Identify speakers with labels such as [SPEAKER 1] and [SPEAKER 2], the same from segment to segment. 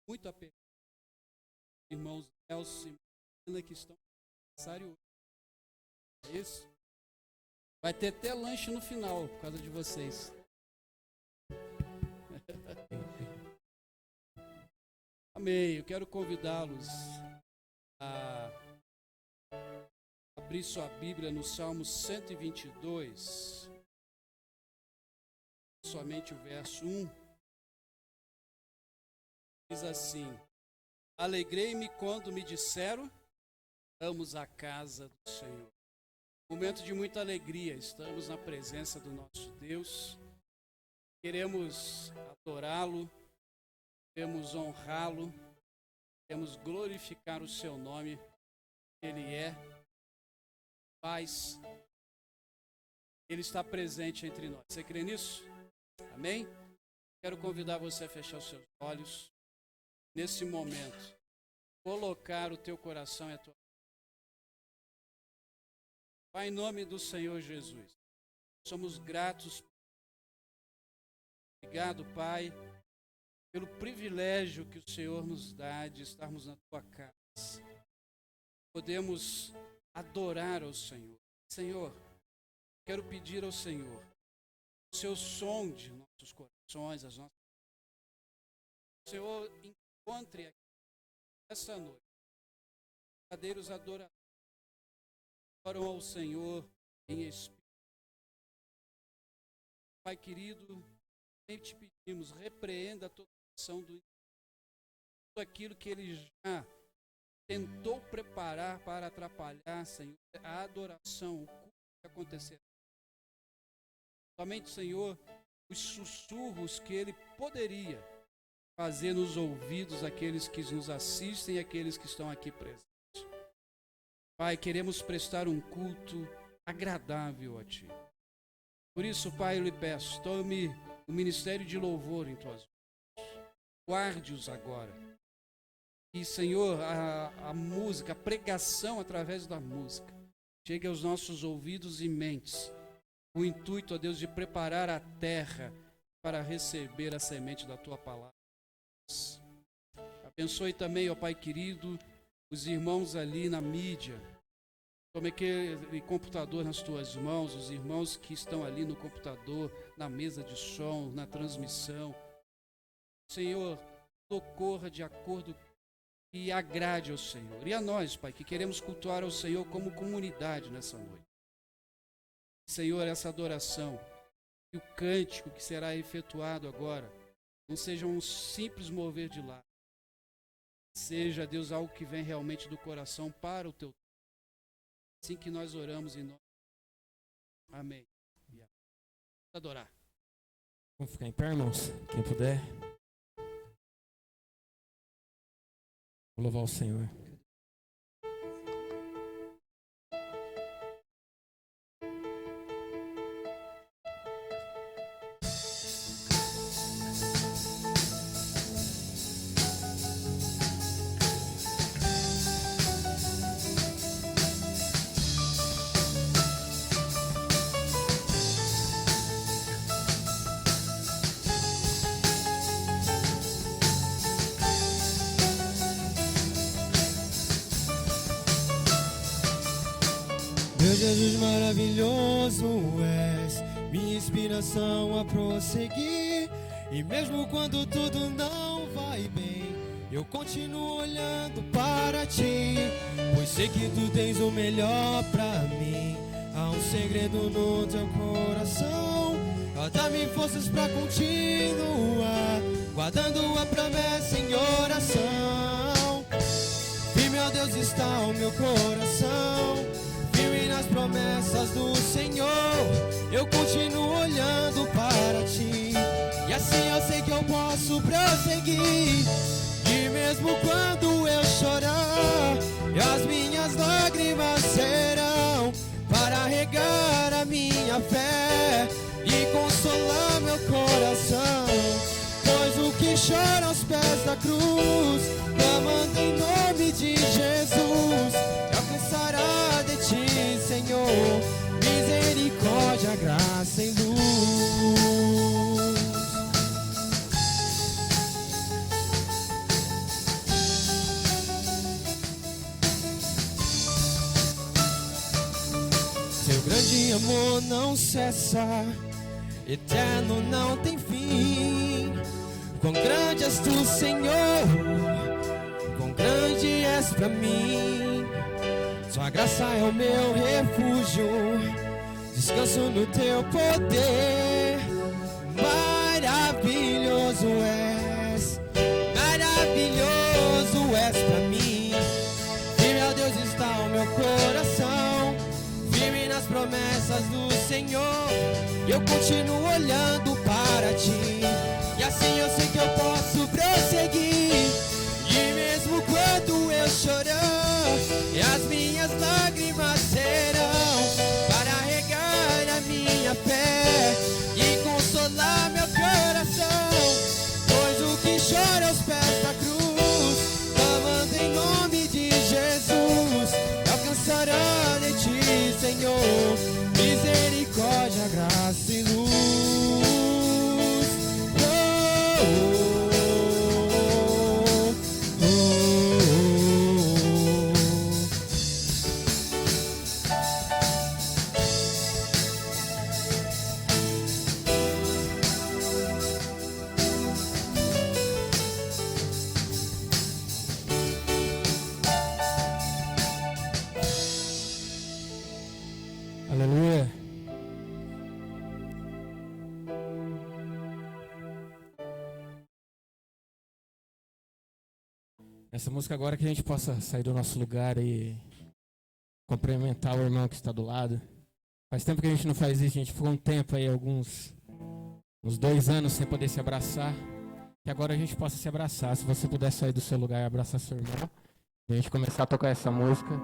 [SPEAKER 1] muito a pena. Irmãos Nelson e Marina que estão no aniversário hoje. É isso? Vai ter até lanche no final, por causa de vocês. Amém. Eu quero convidá-los a abrir sua Bíblia no Salmo 122. Somente o verso 1. Diz assim: Alegrei-me quando me disseram, vamos à casa do Senhor. Momento de muita alegria, estamos na presença do nosso Deus. Queremos adorá-lo, queremos honrá-lo, queremos glorificar o seu nome. Ele é paz. Ele está presente entre nós. Você crê nisso? Amém? Quero convidar você a fechar os seus olhos. Nesse momento, colocar o teu coração e a tua vida. Pai, em nome do Senhor Jesus, somos gratos. Obrigado, Pai, pelo privilégio que o Senhor nos dá de estarmos na tua casa. Podemos adorar ao Senhor. Senhor, quero pedir ao Senhor o seu sonde nossos corações, as nossas. O Senhor encontre aqui essa noite verdadeiros adoradores. Oram ao Senhor em espírito. Pai querido, nem te pedimos, repreenda toda ação do tudo aquilo que ele já tentou preparar para atrapalhar, Senhor, a adoração, o culto que acontecerá. Somente, Senhor, os sussurros que ele poderia fazer nos ouvidos daqueles que nos assistem e aqueles que estão aqui presentes. Pai, queremos prestar um culto agradável a Ti. Por isso, Pai, eu lhe peço, tome o ministério de louvor em Tuas mãos. Guarde-os agora. E, Senhor, a música, a pregação através da música, chegue aos nossos ouvidos e mentes. O intuito, ó Deus, de preparar a terra para receber a semente da Tua palavra. Abençoe também, ó Pai querido, os irmãos ali na mídia. Tome aquele computador nas Tuas mãos, os irmãos que estão ali no computador, na mesa de som, na transmissão. Senhor, socorra de acordo e agrade ao Senhor. E a nós, Pai, que queremos cultuar ao Senhor como comunidade nessa noite. Senhor, essa adoração e o cântico que será efetuado agora não seja um simples mover de lá. Seja, Deus, algo que vem realmente do coração para o Teu. Assim que nós oramos em nome. Amém. Vamos adorar.
[SPEAKER 2] Vamos ficar em pé, irmãos? Quem puder. Vou louvar o Senhor.
[SPEAKER 3] Meu Jesus maravilhoso és, minha inspiração a prosseguir. E mesmo quando tudo não vai bem, eu continuo olhando para Ti, pois sei que Tu tens o melhor pra mim. Há um segredo no Teu coração, dá-me forças pra continuar, guardando a promessa em oração. E meu Deus está o meu coração, firme nas promessas do Senhor. Eu continuo olhando para Ti, e assim eu sei que eu posso prosseguir. E mesmo quando eu chorar, as minhas lágrimas serão para regar a minha fé e consolar meu coração. Pois o que chora aos pés da cruz, clamando em nome de Jesus, alcançará de Ti, Senhor, misericórdia, graça e luz. amor não cessa, eterno não tem fim. Quão grande és tu, Senhor, quão grande és pra mim. Sua graça é o meu refúgio, descanso no teu poder. Maravilhoso és pra mim. Firme, ó Deus, está o meu coração, firme nas promessas do Senhor. Eu continuo olhando para ti, e assim eu sei que eu posso prosseguir. E mesmo quando eu chorar, e as minhas lágrimas serão para regar a minha fé e consolar meu coração. Pois o que chora aos pés da cruz, clamando em nome de Jesus, alcançará de ti, Senhor, misericórdia, graça e luz.
[SPEAKER 2] Aleluia. Essa música agora que a gente possa sair do nosso lugar e cumprimentar o irmão que está do lado. Faz tempo que a gente não faz isso, a gente ficou um tempo aí, uns 2 anos sem poder se abraçar. Que agora a gente possa se abraçar. Se você puder sair do seu lugar e abraçar seu irmão, e a gente começar a tocar essa música,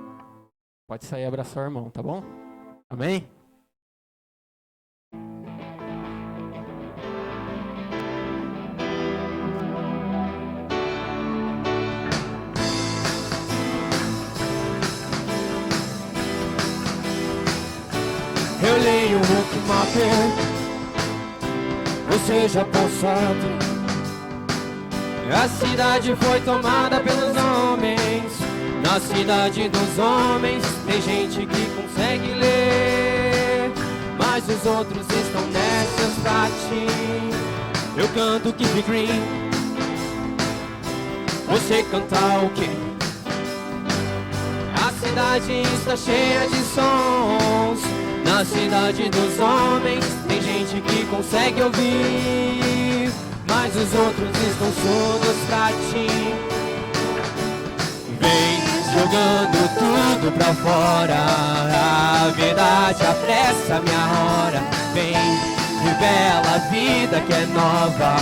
[SPEAKER 2] pode sair e abraçar o irmão, tá bom? Amém?
[SPEAKER 3] Eu leio o mapa, ou seja, passado. A cidade foi tomada pelos homens. Na cidade dos homens tem gente que consegue ler, mas os outros estão nessas pra ti. Eu canto Keep Green, você canta o quê? A cidade está cheia de sons. Na cidade dos homens tem gente que consegue ouvir, mas os outros estão surdos pra ti. Vem jogando tudo pra fora, a verdade apressa minha hora. Vem, revela a vida que é nova,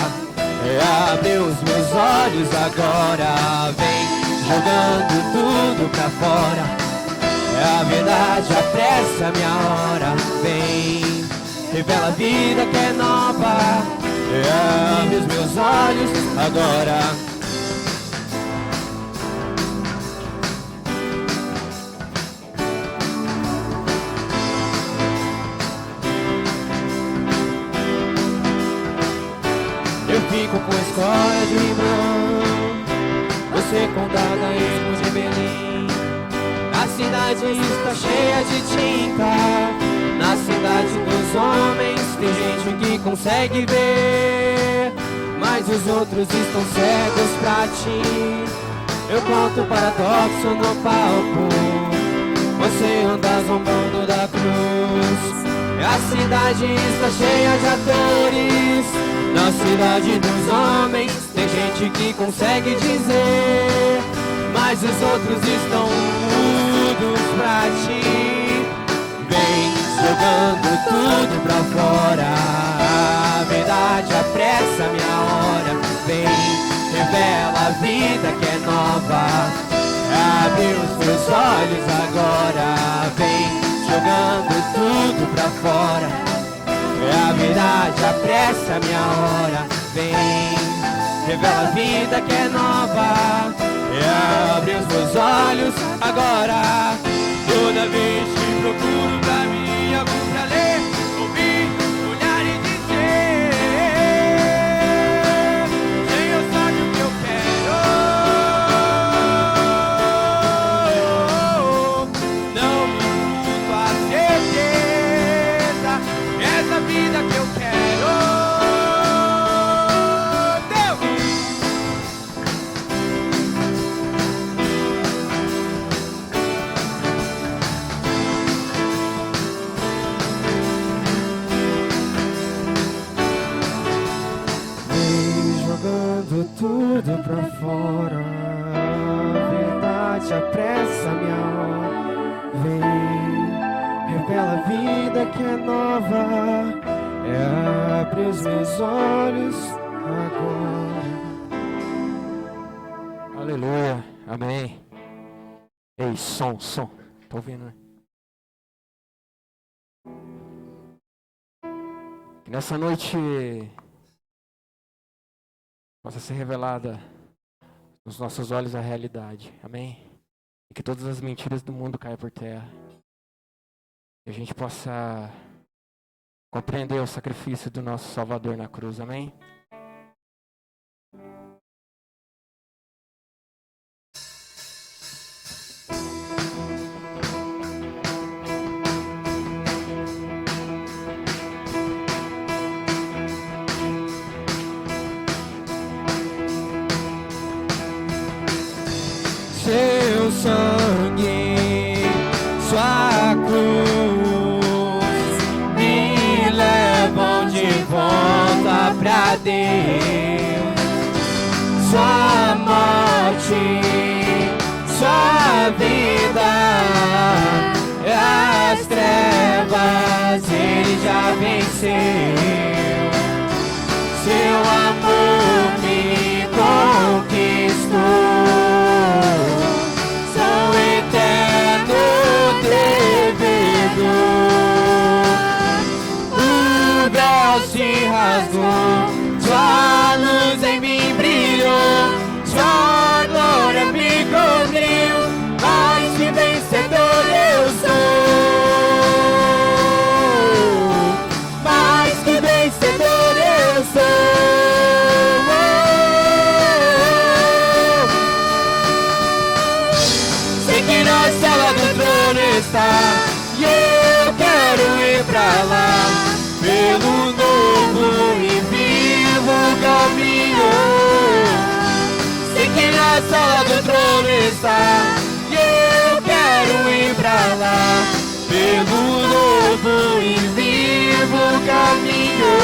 [SPEAKER 3] abre os meus olhos agora. Vem jogando tudo pra fora, a verdade apressa minha hora. Vem, revela a vida que é nova, abre os meus olhos agora. Eu fico com a escola de irmão, você com dadaísmo de Berlim. A cidade está cheia de tinta, na cidade dos homens tem gente que consegue ver, mas os outros estão cegos pra ti. Eu conto paradoxo no palco, você anda zombando da cruz. A cidade está cheia de atores, na cidade dos homens tem gente que consegue dizer, mas os outros estão mudos pra ti. Vem jogando tudo pra fora, a verdade apressa minha hora. Vem, revela a vida que é nova, abre os meus olhos agora. Vem jogando tudo pra fora, a verdade apressa minha hora. Vem, revela a vida que é nova, abre os meus olhos agora. Toda vez que procuro pra mim algo pra ler, ouvir, olhar e dizer, Senhor sabe o que eu quero. Não me culpo a ceder. tudo pra fora. A verdade apressa minha hora. Vem, revela a vida que é nova. Abre os meus olhos agora.
[SPEAKER 2] Aleluia, amém. Ei, som. Tô ouvindo, né? Que nessa noite possa ser revelada nos nossos olhos a realidade, amém? E que todas as mentiras do mundo caiam por terra. Que a gente possa compreender o sacrifício do nosso Salvador na cruz, amém?
[SPEAKER 3] Seu sangue, sua cruz me levam de volta pra Deus. Sua morte, sua vida, as trevas ele já venceu. Seu amor me conquistou. O véu se rasgou, sua luz em mim brilhou, sua glória me cobriu, mais que vencedor eu sou, mais que vencedor eu sou. Sei que na sala do trono está, e eu quero ir pra lá, pelo novo e vivo caminho. Sei que na sala do trono está, e eu quero ir pra lá, pelo novo e vivo caminho.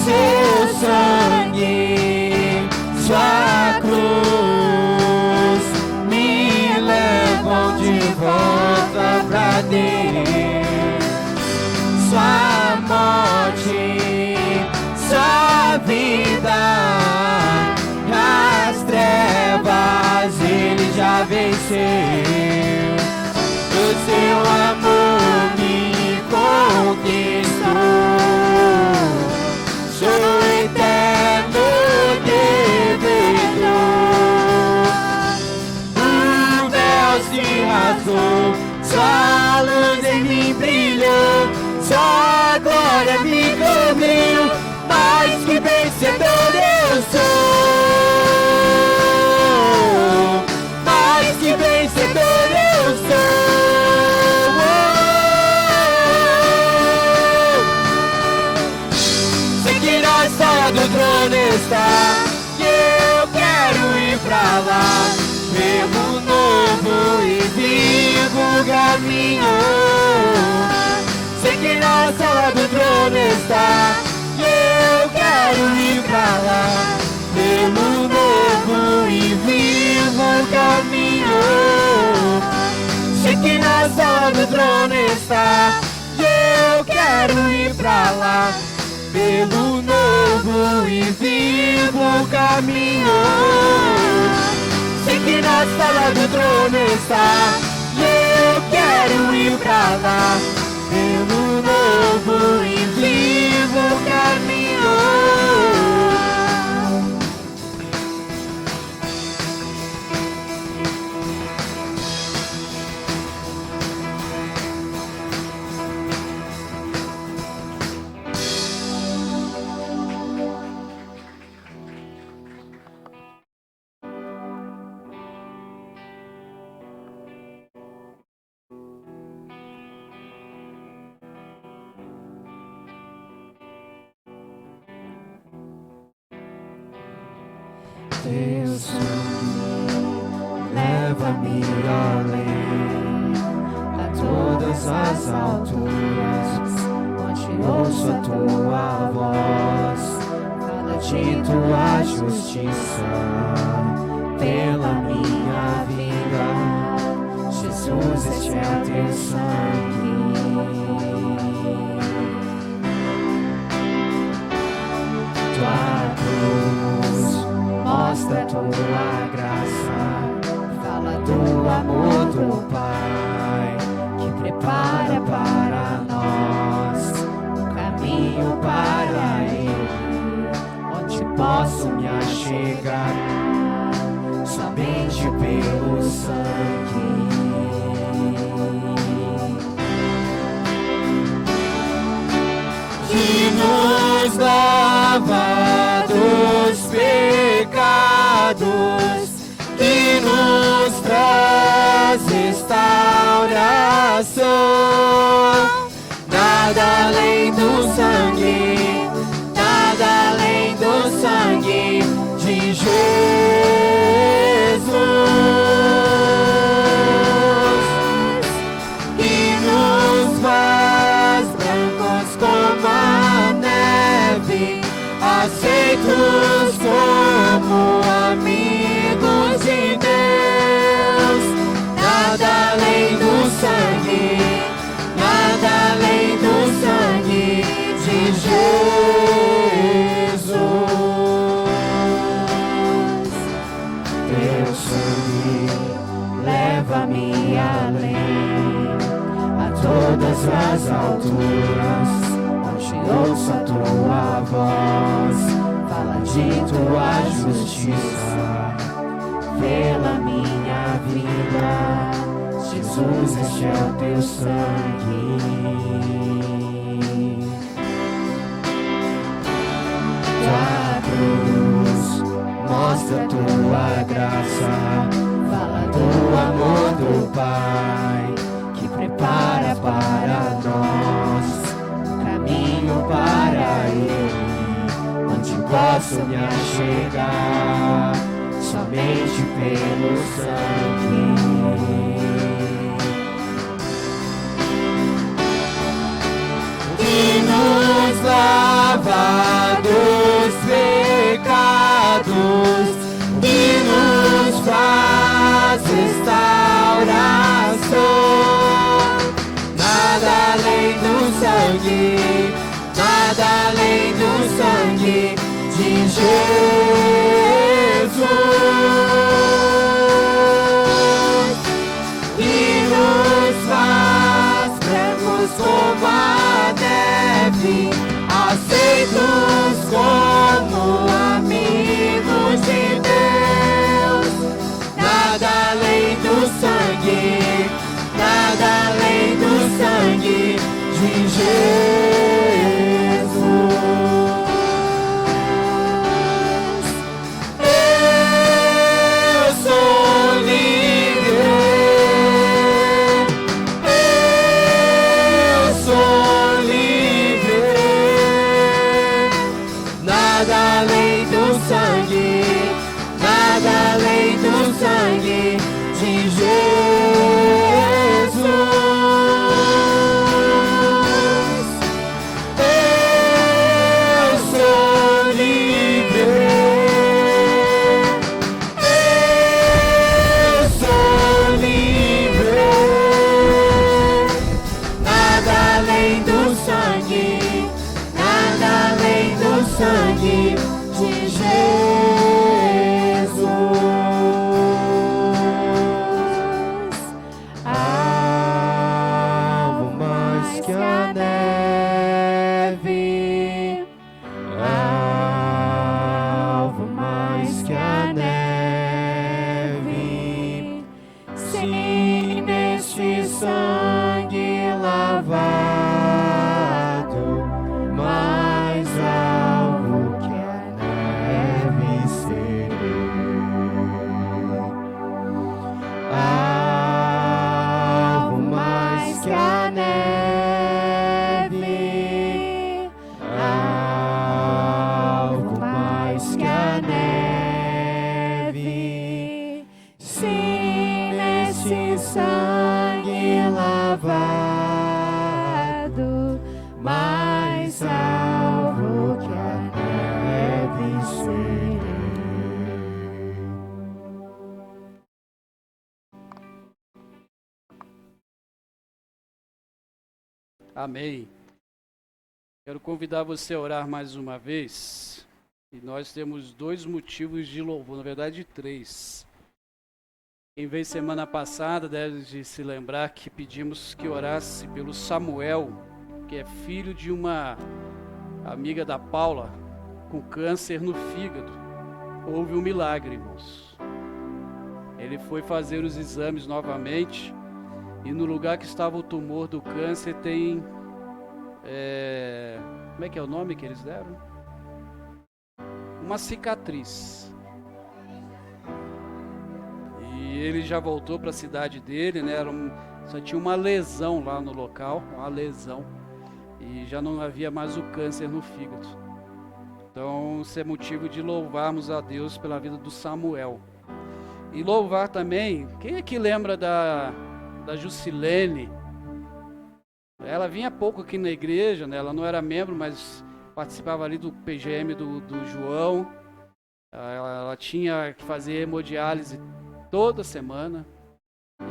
[SPEAKER 3] Seu sangue, sua cruz me levam de volta pra Deus. Sua morte, sua vida, as trevas ele já venceu. O seu amor me conquistou. Sou eterno devedor. O véu se rasgou, sua luz em mim brilhou, sua glória me cobriu, mais que vencedor eu sou, mais que vencedor eu sou. Sala do trono está, e eu quero ir pra lá, pelo novo e vivo caminho. Sei que na sala do trono está, e eu quero ir pra lá, pelo novo e vivo caminho. Sei que na sala do trono está, e eu quero ir pra lá, pelo novo e vivo caminho. Sei que na sala do trono está, e eu quero ir pra lá, pelo novo e vivo caminho. Teu sangue leva-me além, a todas as alturas, onde ouço a tua voz, fala de tua justiça pela minha vida. Jesus, este é o teu sangue. Tua cruz mostra tua graça, fala do amor do Pai, que prepara para nós um caminho para Ele, onde posso me achegar somente pelo sangue. Que nos lava dos pecados, que nos traz restauração. Nada além do sangue, nada além do sangue de Jesus, que nos faz brancos como a neve, aceitos como amigos de Deus. Nada além do sangue, nada além do sangue de Jesus. Teu sangue leva-me além, a todas as alturas, onde ouço a tua voz, fala de tua justiça pela minha vida. Jesus, este é o teu sangue. Tua cruz mostra tua graça, fala do amor do Pai, que prepara para nós um caminho para Ele, onde posso me achegar somente pelo sangue. Que nos lava dos pecados, que nos faz restauração. Nada além do sangue, nada além do sangue de Jesus, que nos faz brancos como a neve, aceitos como amigos de Deus. Nada além do sangue, nada além do sangue de Jesus. Eu sou livre, eu sou livre. Nada além do sangue, nada além do sangue de Jesus. Eu sou livre, eu sou livre. Nada além do sangue, nada além do sangue de Jesus. Algo mais que a neve, algo mais que a neve. Sim, neste sangue lavado, mais algo que a neve serei. Algo mais que a neve, algo mais que a neve. Sim, esse sangue lavado, mais salvo que a neve serei.
[SPEAKER 1] Amém. Quero convidar você a orar mais uma vez. E nós temos 2 motivos de louvor, na verdade 3. Quem veio semana passada deve se lembrar que pedimos que orasse pelo Samuel, que é filho de uma amiga da Paula, com câncer no fígado. Houve um milagre, irmãos. Ele foi fazer os exames novamente e no lugar que estava o tumor do câncer tem... como é que é o nome que eles deram? Uma cicatriz. E ele já voltou para a cidade dele, né? Só tinha uma lesão lá no local, uma lesão. E já não havia mais o câncer no fígado. Então, isso é motivo de louvarmos a Deus pela vida do Samuel. E louvar também, quem é que lembra da Jusilene? Ela vinha pouco aqui na igreja, né? Ela não era membro, mas participava ali do PGM do João. Ela tinha que fazer hemodiálise toda semana.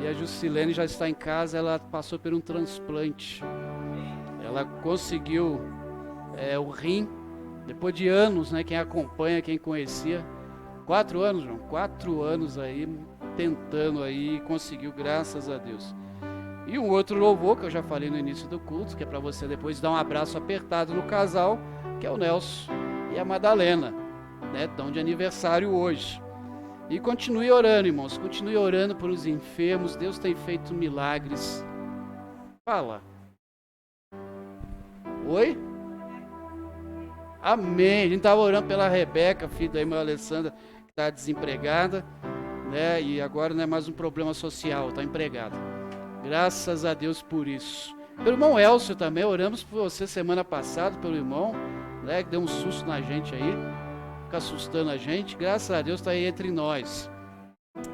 [SPEAKER 1] E a Jusilene já está em casa, ela passou por um transplante. Ela conseguiu o rim, depois de anos, né? Quem acompanha, quem conhecia. 4 anos, João, 4 anos aí, tentando aí, conseguiu, graças a Deus. E um outro louvor, que eu já falei no início do culto, que é para você depois dar um abraço apertado no casal, que é o Nelson e a Madalena, né? Estão de aniversário hoje. E continue orando, irmãos, continue orando por os enfermos, Deus tem feito milagres. Fala. Oi? Amém. A gente estava orando pela Rebeca, filha da irmã Alessandra, que está desempregada, né? E agora não é mais um problema social, está empregada. Graças a Deus por isso. Pelo irmão Elcio também, oramos por você semana passada, pelo irmão, né, que deu um susto na gente aí, fica assustando a gente. Graças a Deus está aí entre nós.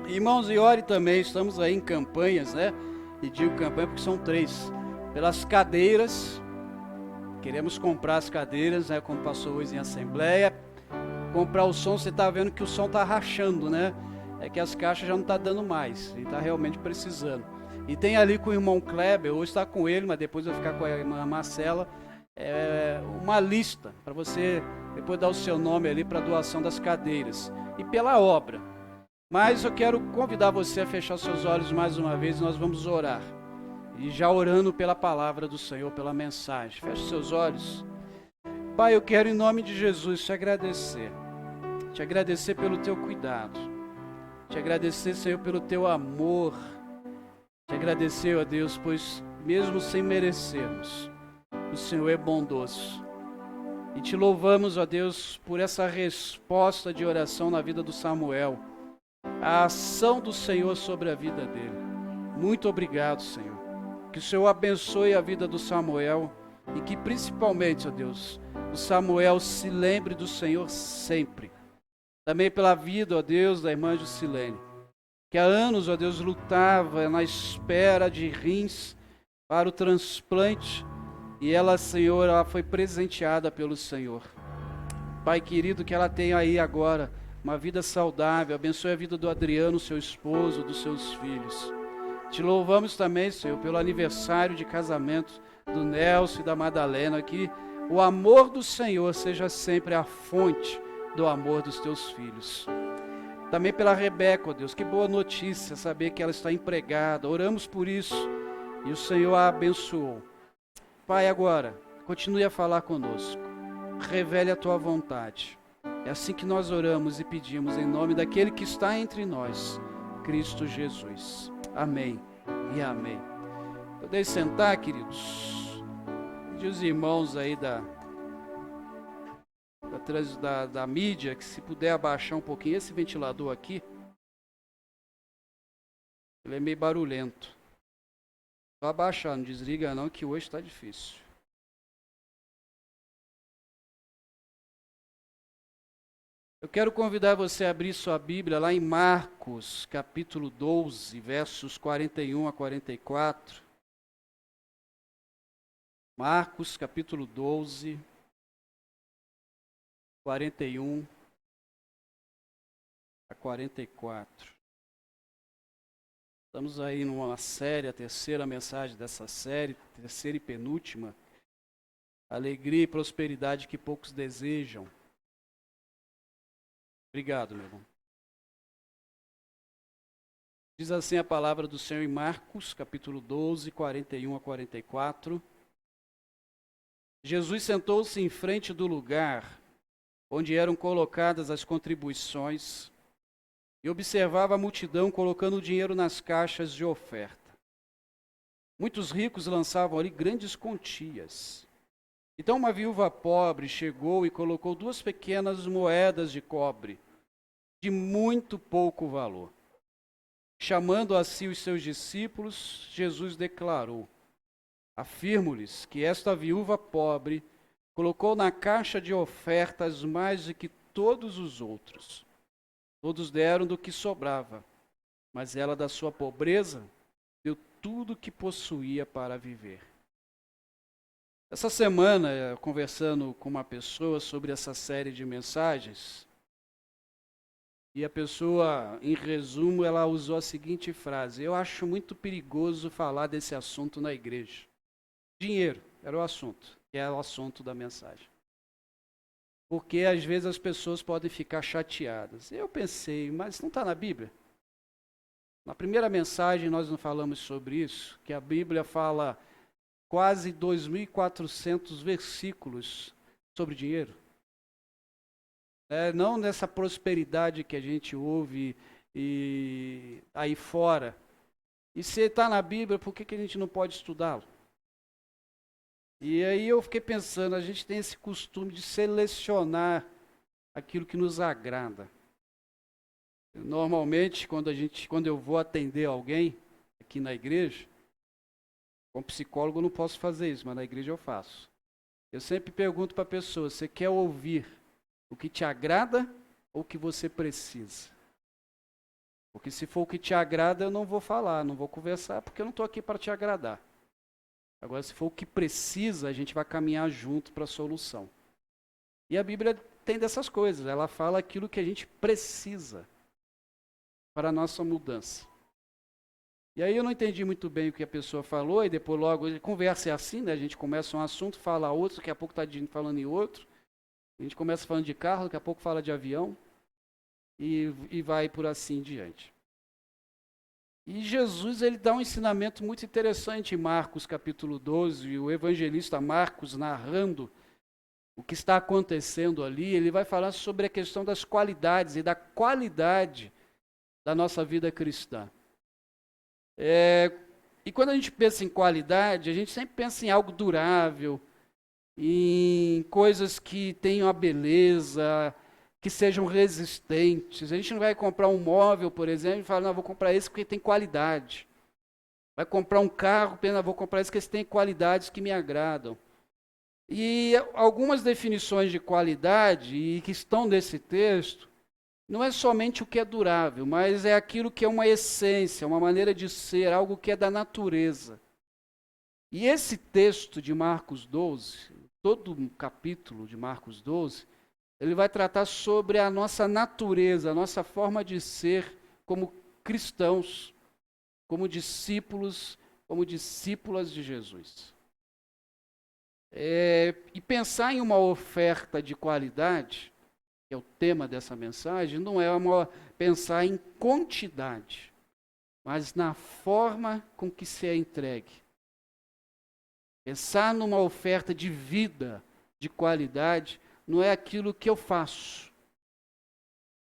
[SPEAKER 1] Irmãos, e ore também, estamos aí em campanhas, né? E digo campanha porque são 3. Pelas cadeiras, queremos comprar as cadeiras, né, como passou hoje em assembleia. Comprar o som, você está vendo que o som está rachando, né? É que as caixas já não estão dando mais, ele está realmente precisando. E tem ali com o irmão Kleber, hoje está com ele, mas depois vai ficar com a irmã Marcela, uma lista para você depois dar o seu nome ali para doação das cadeiras e pela obra. Mas eu quero convidar você a fechar seus olhos mais uma vez e nós vamos orar. E já orando pela palavra do Senhor, pela mensagem. Feche seus olhos. Pai, eu quero em nome de Jesus te agradecer. Te agradecer pelo teu cuidado. Te agradecer, Senhor, pelo teu amor. Te agradecer, ó Deus, pois mesmo sem merecermos, o Senhor é bondoso. E te louvamos, ó Deus, por essa resposta de oração na vida do Samuel. A ação do Senhor sobre a vida dele. Muito obrigado, Senhor. Que o Senhor abençoe a vida do Samuel e que principalmente, ó Deus, o Samuel se lembre do Senhor sempre. Também pela vida, ó Deus, da irmã Jusilene, que há anos, ó Deus, lutava na espera de rins para o transplante e ela, Senhor, ela foi presenteada pelo Senhor. Pai querido, que ela tenha aí agora uma vida saudável, abençoe a vida do Adriano, seu esposo, dos seus filhos. Te louvamos também, Senhor, pelo aniversário de casamento do Nelson e da Madalena, que o amor do Senhor seja sempre a fonte do amor dos teus filhos. Também pela Rebeca, ó Deus, que boa notícia saber que ela está empregada. Oramos por isso e o Senhor a abençoou. Pai, agora, continue a falar conosco. Revele a tua vontade. É assim que nós oramos e pedimos em nome daquele que está entre nós, Cristo Jesus. Amém e amém. Podem sentar, queridos. E os irmãos aí da mídia, que se puder abaixar um pouquinho esse ventilador aqui, ele é meio barulhento. Só abaixar, não desliga não, que hoje está difícil. Eu quero convidar você a abrir sua Bíblia lá em Marcos, capítulo 12, versos 41 a 44. Marcos, capítulo 12, 41 a 44. Estamos aí numa série, a terceira mensagem dessa série, terceira e penúltima. Alegria e prosperidade que poucos desejam. Obrigado, meu irmão. Diz assim a palavra do Senhor em Marcos, capítulo 12, 41 a 44. Jesus sentou-se em frente do lugar onde eram colocadas as contribuições e observava a multidão colocando o dinheiro nas caixas de oferta. Muitos ricos lançavam ali grandes quantias. Então uma viúva pobre chegou e colocou 2 pequenas moedas de cobre, de muito pouco valor. Chamando a si os seus discípulos, Jesus declarou: afirmo-lhes que esta viúva pobre colocou na caixa de ofertas mais do que todos os outros. Todos deram do que sobrava, mas ela, da sua pobreza, deu tudo o que possuía para viver. Essa semana, conversando com uma pessoa sobre essa série de mensagens, e a pessoa, em resumo, ela usou a seguinte frase: eu acho muito perigoso falar desse assunto na igreja. Dinheiro era o assunto, que é o assunto da mensagem. Porque às vezes as pessoas podem ficar chateadas. Eu pensei, mas não está na Bíblia? Na primeira mensagem nós não falamos sobre isso, que a Bíblia fala quase 2.400 versículos sobre dinheiro. Não nessa prosperidade que a gente ouve e aí fora. E se está na Bíblia, por que a gente não pode estudá-lo? E aí eu fiquei pensando, a gente tem esse costume de selecionar aquilo que nos agrada. Normalmente, quando eu vou atender alguém aqui na igreja, como psicólogo eu não posso fazer isso, mas na igreja eu faço. Eu sempre pergunto para a pessoa: você quer ouvir o que te agrada ou o que você precisa? Porque se for o que te agrada, eu não vou falar, não vou conversar, porque eu não estou aqui para te agradar. Agora, se for o que precisa, a gente vai caminhar junto para a solução. E a Bíblia tem dessas coisas, ela fala aquilo que a gente precisa para a nossa mudança. E aí eu não entendi muito bem o que a pessoa falou, e depois logo, conversa é assim, né? A gente começa um assunto, fala outro, daqui a pouco está falando em outro. A gente começa falando de carro, daqui a pouco fala de avião, e vai por assim em diante. E Jesus, ele dá um ensinamento muito interessante em Marcos capítulo 12, e o evangelista Marcos, narrando o que está acontecendo ali, ele vai falar sobre a questão das qualidades e da qualidade da nossa vida cristã. E quando a gente pensa em qualidade, a gente sempre pensa em algo durável, em coisas que tenham a beleza, que sejam resistentes. A gente não vai comprar um móvel, por exemplo, e falar: não, vou comprar esse porque tem qualidade. Vai comprar um carro, vou comprar esse porque tem qualidades que me agradam. E algumas definições de qualidade, e que estão nesse texto, não é somente o que é durável, mas é aquilo que é uma essência, uma maneira de ser, algo que é da natureza. E esse texto de Marcos 12, todo o capítulo de Marcos 12, ele vai tratar sobre a nossa natureza, a nossa forma de ser como cristãos, como discípulos, como discípulas de Jesus. E pensar em uma oferta de qualidade, que é o tema dessa mensagem, não é pensar em quantidade, mas na forma com que se é entregue. Pensar numa oferta de vida, de qualidade, não é aquilo que eu faço,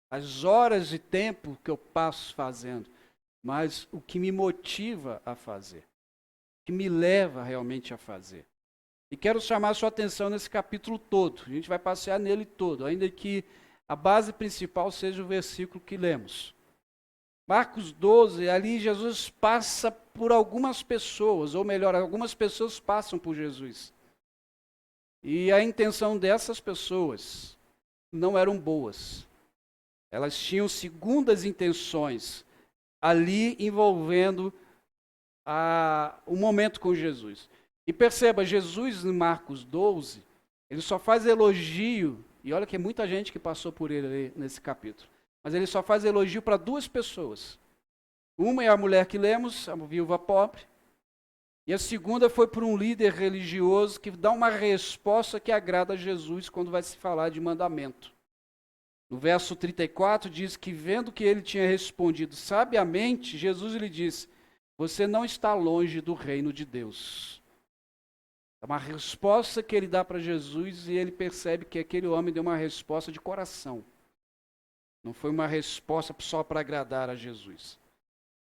[SPEAKER 1] as horas de tempo que eu passo fazendo, mas o que me motiva a fazer, o que me leva realmente a fazer. E quero chamar a sua atenção nesse capítulo todo, a gente vai passear nele todo, ainda que a base principal seja o versículo que lemos. Marcos 12, ali Jesus passa por algumas pessoas, ou melhor, algumas pessoas passam por Jesus. E a intenção dessas pessoas não eram boas. Elas tinham segundas intenções ali envolvendo o momento com Jesus. E perceba, Jesus em Marcos 12, ele só faz elogio, e olha que é muita gente que passou por ele nesse capítulo, mas ele só faz elogio para duas pessoas. Uma é a mulher que lemos, a viúva pobre, e a segunda foi por um líder religioso que dá uma resposta que agrada a Jesus quando vai se falar de mandamento. No verso 34 diz que, vendo que ele tinha respondido sabiamente, Jesus lhe disse: você não está longe do reino de Deus. É uma resposta que ele dá para Jesus e ele percebe que aquele homem deu uma resposta de coração. Não foi uma resposta só para agradar a Jesus.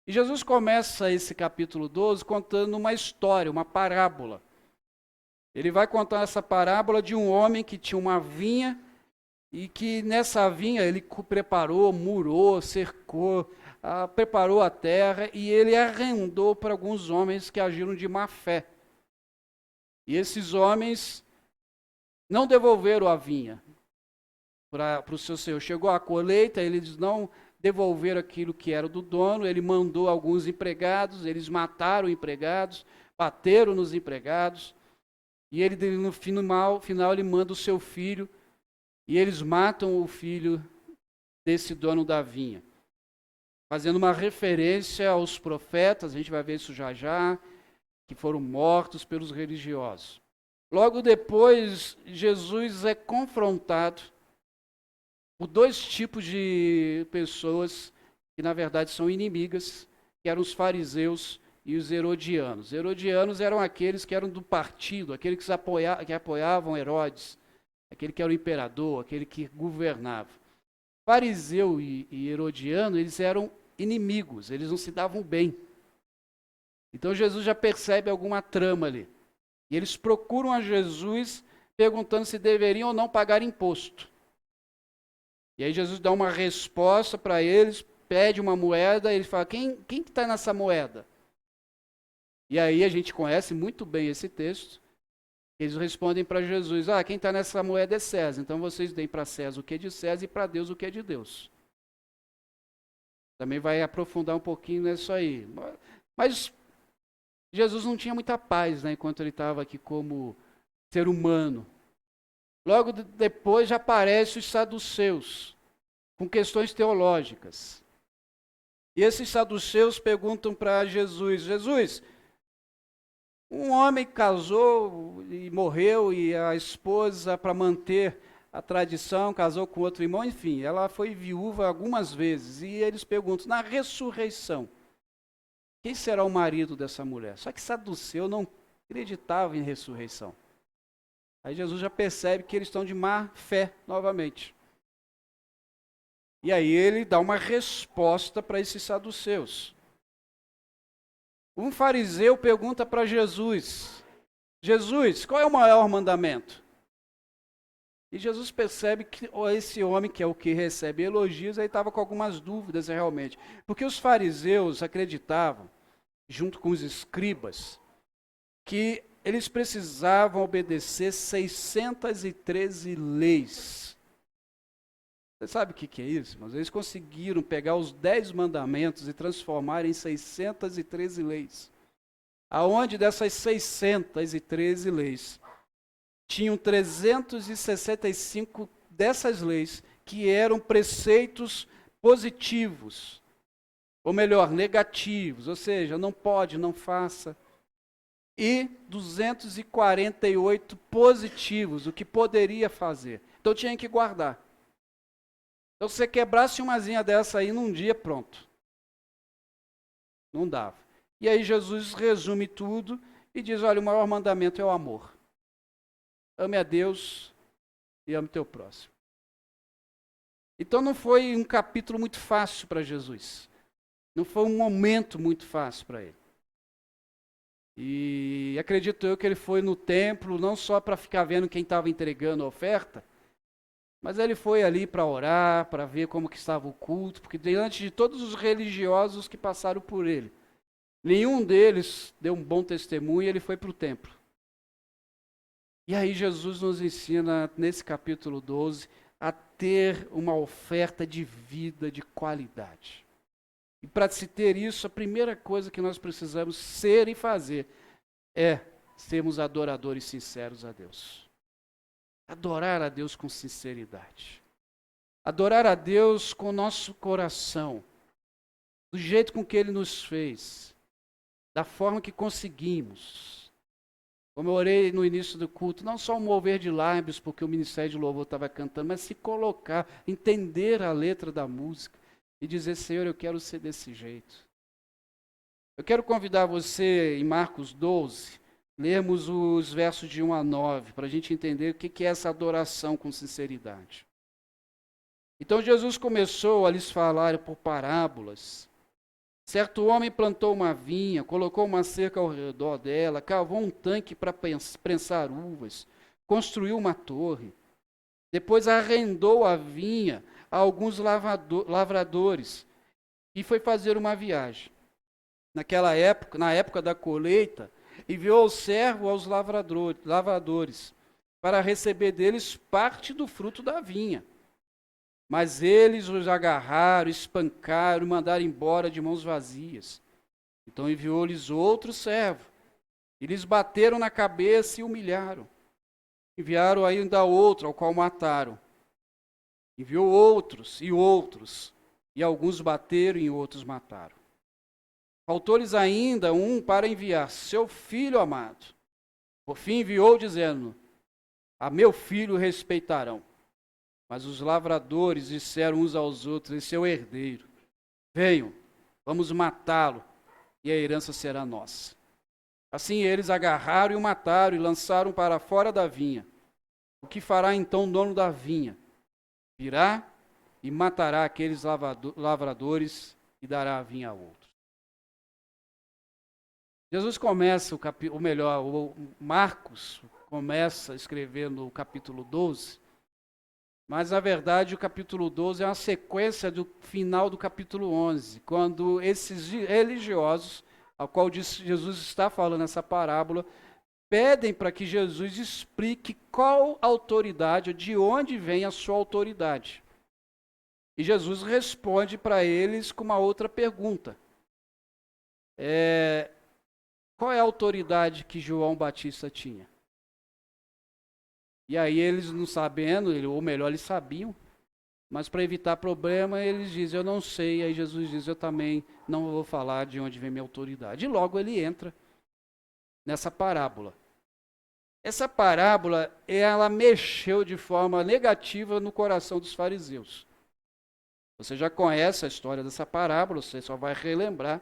[SPEAKER 1] E Jesus começa esse capítulo 12 contando uma história, uma parábola. Ele vai contar essa parábola de um homem que tinha uma vinha e que nessa vinha ele preparou, murou, cercou, preparou a terra e ele arrendou para alguns homens que agiram de má fé. E esses homens não devolveram a vinha para o seu senhor. Chegou a colheita, eles não devolveram aquilo que era do dono, ele mandou alguns empregados, eles mataram empregados, bateram nos empregados, e ele no final ele manda o seu filho, e eles matam o filho desse dono da vinha. Fazendo uma referência aos profetas, a gente vai ver isso já já, que foram mortos pelos religiosos. Logo depois, Jesus é confrontado por dois tipos de pessoas que, na verdade, são inimigas, que eram os fariseus e os herodianos. Os herodianos eram aqueles que eram do partido, aqueles que apoiavam Herodes, aquele que era o imperador, aquele que governava. Fariseu e herodiano, eles eram inimigos, eles não se davam bem. Então Jesus já percebe alguma trama ali. E eles procuram a Jesus perguntando se deveriam ou não pagar imposto. E aí Jesus dá uma resposta para eles, pede uma moeda, e ele fala: quem está nessa moeda? E aí a gente conhece muito bem esse texto. Eles respondem para Jesus: quem está nessa moeda é César, então vocês deem para César o que é de César e para Deus o que é de Deus. Também vai aprofundar um pouquinho nisso aí. Mas Jesus não tinha muita paz, né, enquanto ele estava aqui como ser humano. Logo depois já aparecem os saduceus, com questões teológicas. E esses saduceus perguntam para Jesus: Jesus, um homem casou e morreu, e a esposa, para manter a tradição, casou com outro irmão, enfim, ela foi viúva algumas vezes. E eles perguntam: na ressurreição, quem será o marido dessa mulher? Só que saduceu não acreditava em ressurreição. Aí Jesus já percebe que eles estão de má fé novamente. E aí ele dá uma resposta para esses saduceus. Um fariseu pergunta para Jesus: Jesus, qual é o maior mandamento? E Jesus percebe que esse homem, que é o que recebe elogios, aí estava com algumas dúvidas realmente. Porque os fariseus acreditavam, junto com os escribas, que eles precisavam obedecer 613 leis. Você sabe o que é isso, irmãos? Eles conseguiram pegar os 10 mandamentos e transformar em 613 leis. Aonde dessas 613 leis, tinham 365 dessas leis que eram preceitos positivos, ou melhor, negativos, ou seja, não pode, não faça. E 248 positivos, o que poderia fazer. Então tinha que guardar. Então se você quebrasse umazinha dessa aí num dia, pronto. Não dava. E aí Jesus resume tudo e diz: olha, o maior mandamento é o amor. Ame a Deus e ame teu próximo. Então não foi um capítulo muito fácil para Jesus. Não foi um momento muito fácil para ele. E acredito eu que ele foi no templo não só para ficar vendo quem estava entregando a oferta, mas ele foi ali para orar, para ver como que estava o culto, porque diante de todos os religiosos que passaram por ele, nenhum deles deu um bom testemunho e ele foi para o templo. E aí Jesus nos ensina, nesse capítulo 12, a ter uma oferta de vida de qualidade. E para se ter isso, a primeira coisa que nós precisamos ser e fazer é sermos adoradores sinceros a Deus. Adorar a Deus com sinceridade. Adorar a Deus com o nosso coração, do jeito com que Ele nos fez, da forma que conseguimos. Como eu orei no início do culto, não só um mover de lábios, porque o Ministério de Louvor estava cantando, mas se colocar, entender a letra da música e dizer, Senhor, eu quero ser desse jeito. Eu quero convidar você, em Marcos 12, lermos os versos de 1 a 9, para a gente entender o que é essa adoração com sinceridade. Então Jesus começou a lhes falar por parábolas. Certo homem plantou uma vinha, colocou uma cerca ao redor dela, cavou um tanque para prensar uvas, construiu uma torre. Depois arrendou a vinha a alguns lavradores e foi fazer uma viagem. Naquela época, na época da colheita, enviou o servo aos lavradores para receber deles parte do fruto da vinha. Mas eles os agarraram, espancaram e mandaram embora de mãos vazias. Então enviou-lhes outro servo, e lhes bateram na cabeça e humilharam. Enviaram ainda outro, ao qual mataram. Enviou outros, e alguns bateram e outros mataram. Faltou-lhes ainda um para enviar, seu filho amado. Por fim enviou, dizendo, a meu filho respeitarão. Mas os lavradores disseram uns aos outros, esse é o herdeiro. Venham, vamos matá-lo, e a herança será nossa. Assim eles agarraram e o mataram, e lançaram para fora da vinha. O que fará então o dono da vinha? Virá e matará aqueles lavradores e dará a vinha a outros. Jesus começa Marcos começa a escrever no capítulo 12, mas, na verdade, o capítulo 12 é uma sequência do final do capítulo 11, quando esses religiosos, ao qual Jesus está falando essa parábola, pedem para que Jesus explique qual autoridade, de onde vem a sua autoridade. E Jesus responde para eles com uma outra pergunta. Qual é a autoridade que João Batista tinha? E aí eles não sabendo, ou melhor, eles sabiam, mas para evitar problema, eles dizem, eu não sei. E aí Jesus diz, eu também não vou falar de onde vem minha autoridade. E logo ele entra nessa parábola. Essa parábola, ela mexeu de forma negativa no coração dos fariseus. Você já conhece a história dessa parábola, você só vai relembrar.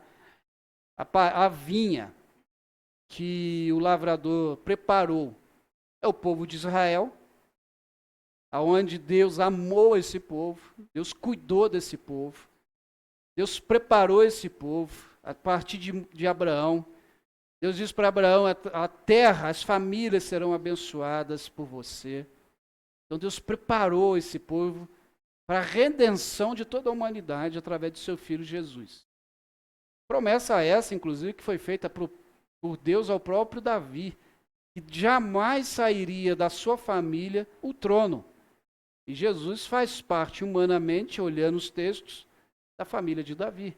[SPEAKER 1] A vinha que o lavrador preparou é o povo de Israel, aonde Deus amou esse povo, Deus cuidou desse povo, Deus preparou esse povo a partir de Abraão. Deus diz para Abraão, a terra, as famílias serão abençoadas por você. Então Deus preparou esse povo para a redenção de toda a humanidade através de seu Filho Jesus. Promessa essa, inclusive, que foi feita por Deus ao próprio Davi, que jamais sairia da sua família o trono. E Jesus faz parte humanamente, olhando os textos, da família de Davi.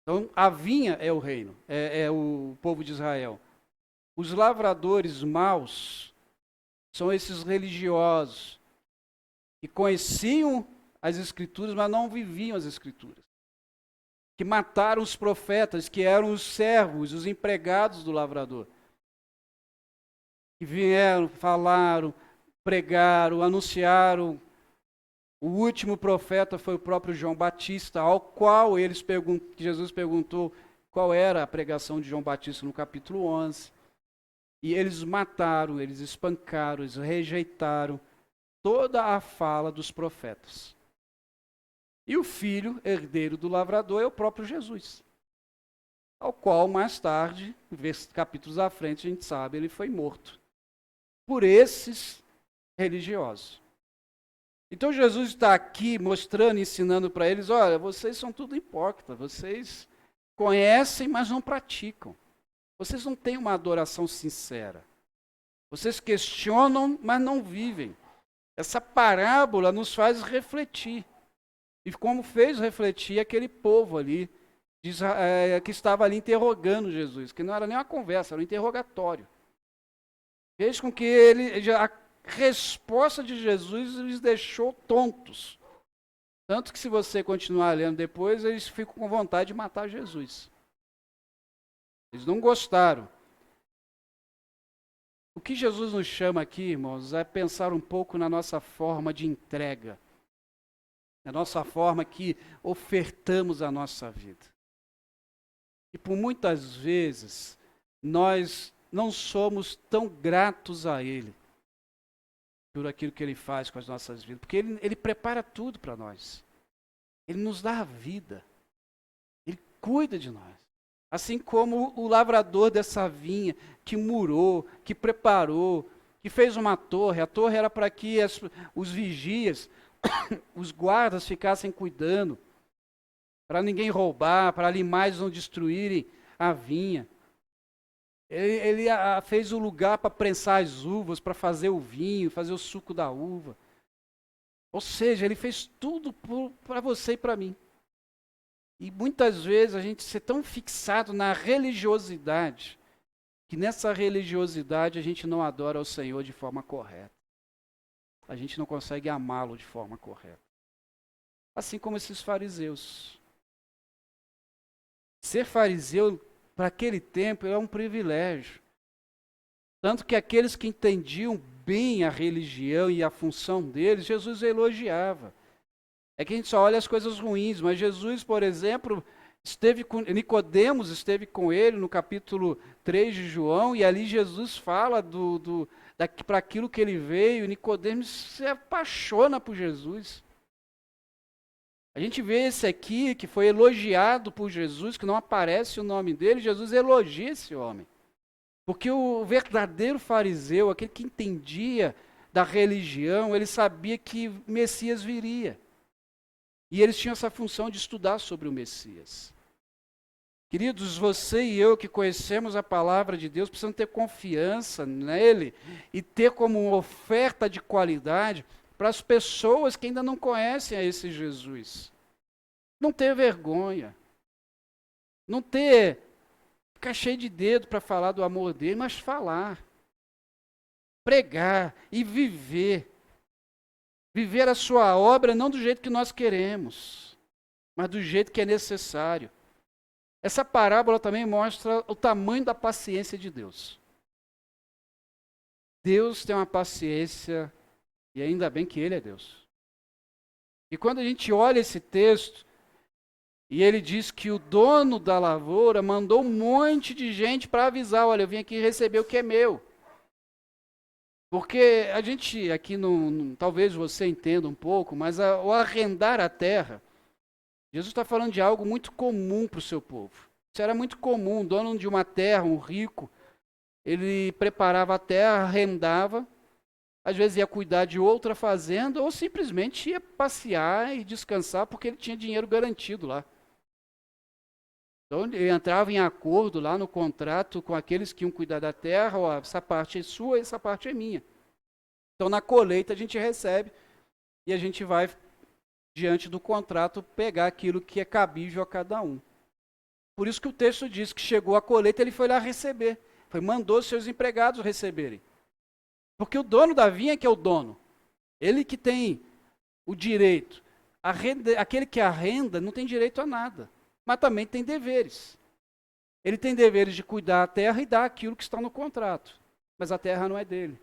[SPEAKER 1] Então, a vinha é o reino, é o povo de Israel. Os lavradores maus são esses religiosos que conheciam as Escrituras, mas não viviam as Escrituras. Que mataram os profetas, que eram os servos, os empregados do lavrador. Que vieram, falaram, pregaram, anunciaram. O último profeta foi o próprio João Batista, ao qual Jesus perguntou qual era a pregação de João Batista no capítulo 11. E eles mataram, eles espancaram, eles rejeitaram toda a fala dos profetas. E o filho herdeiro do lavrador é o próprio Jesus, ao qual mais tarde, capítulos à frente, a gente sabe, ele foi morto por esses religiosos. Então Jesus está aqui mostrando, ensinando para eles, olha, vocês são tudo hipócritas, vocês conhecem, mas não praticam. Vocês não têm uma adoração sincera. Vocês questionam, mas não vivem. Essa parábola nos faz refletir. E como fez refletir aquele povo ali, que estava ali interrogando Jesus, que não era nem uma conversa, era um interrogatório. Fez com que a resposta de Jesus lhes deixou tontos. Tanto que se você continuar lendo depois, eles ficam com vontade de matar Jesus. Eles não gostaram. O que Jesus nos chama aqui, irmãos, é pensar um pouco na nossa forma de entrega, na nossa forma que ofertamos a nossa vida. E por muitas vezes, nós não somos tão gratos a Ele por aquilo que Ele faz com as nossas vidas, porque Ele prepara tudo para nós. Ele nos dá a vida. Ele cuida de nós. Assim como o lavrador dessa vinha, que murou, que preparou, que fez uma torre. A torre era para que os vigias, os guardas ficassem cuidando, para ninguém roubar, para animais não destruírem a vinha. Ele fez o lugar para prensar as uvas, para fazer o vinho, fazer o suco da uva. Ou seja, ele fez tudo para você e para mim. E muitas vezes a gente se tão fixado na religiosidade, que nessa religiosidade a gente não adora o Senhor de forma correta. A gente não consegue amá-lo de forma correta. Assim como esses fariseus. Ser fariseu, para aquele tempo, era um privilégio. Tanto que aqueles que entendiam bem a religião e a função deles, Jesus elogiava. É que a gente só olha as coisas ruins, mas Jesus, por exemplo, Nicodemos esteve com ele no capítulo 3 de João, e ali Jesus fala para aquilo que ele veio. Nicodemos se apaixona por Jesus. A gente vê esse aqui, que foi elogiado por Jesus, que não aparece o nome dele, Jesus elogia esse homem. Porque o verdadeiro fariseu, aquele que entendia da religião, ele sabia que o Messias viria. E eles tinham essa função de estudar sobre o Messias. Queridos, você e eu que conhecemos a palavra de Deus, precisamos ter confiança nele e ter como oferta de qualidade para as pessoas que ainda não conhecem a esse Jesus. Não ter vergonha. Não ficar cheio de dedo para falar do amor dele, mas falar. Pregar e viver. Viver a sua obra não do jeito que nós queremos, mas do jeito que é necessário. Essa parábola também mostra o tamanho da paciência de Deus. Deus tem uma paciência, e ainda bem que Ele é Deus. E quando a gente olha esse texto, e ele diz que o dono da lavoura mandou um monte de gente para avisar, olha, eu vim aqui receber o que é meu. Porque a gente aqui, talvez você entenda um pouco, mas o arrendar a terra, Jesus está falando de algo muito comum para o seu povo. Isso era muito comum, o dono de uma terra, um rico, ele preparava a terra, arrendava, às vezes ia cuidar de outra fazenda, ou simplesmente ia passear e descansar, porque ele tinha dinheiro garantido lá. Então ele entrava em acordo lá no contrato com aqueles que iam cuidar da terra, ó, essa parte é sua, essa parte é minha. Então na colheita a gente recebe e a gente vai, diante do contrato, pegar aquilo que é cabível a cada um. Por isso que o texto diz que chegou a colheita, ele foi lá receber. Mandou seus empregados receberem. Porque o dono da vinha que é o dono. Ele que tem o direito. Aquele que arrenda não tem direito a nada. Mas também tem deveres. Ele tem deveres de cuidar da terra e dar aquilo que está no contrato. Mas a terra não é dele.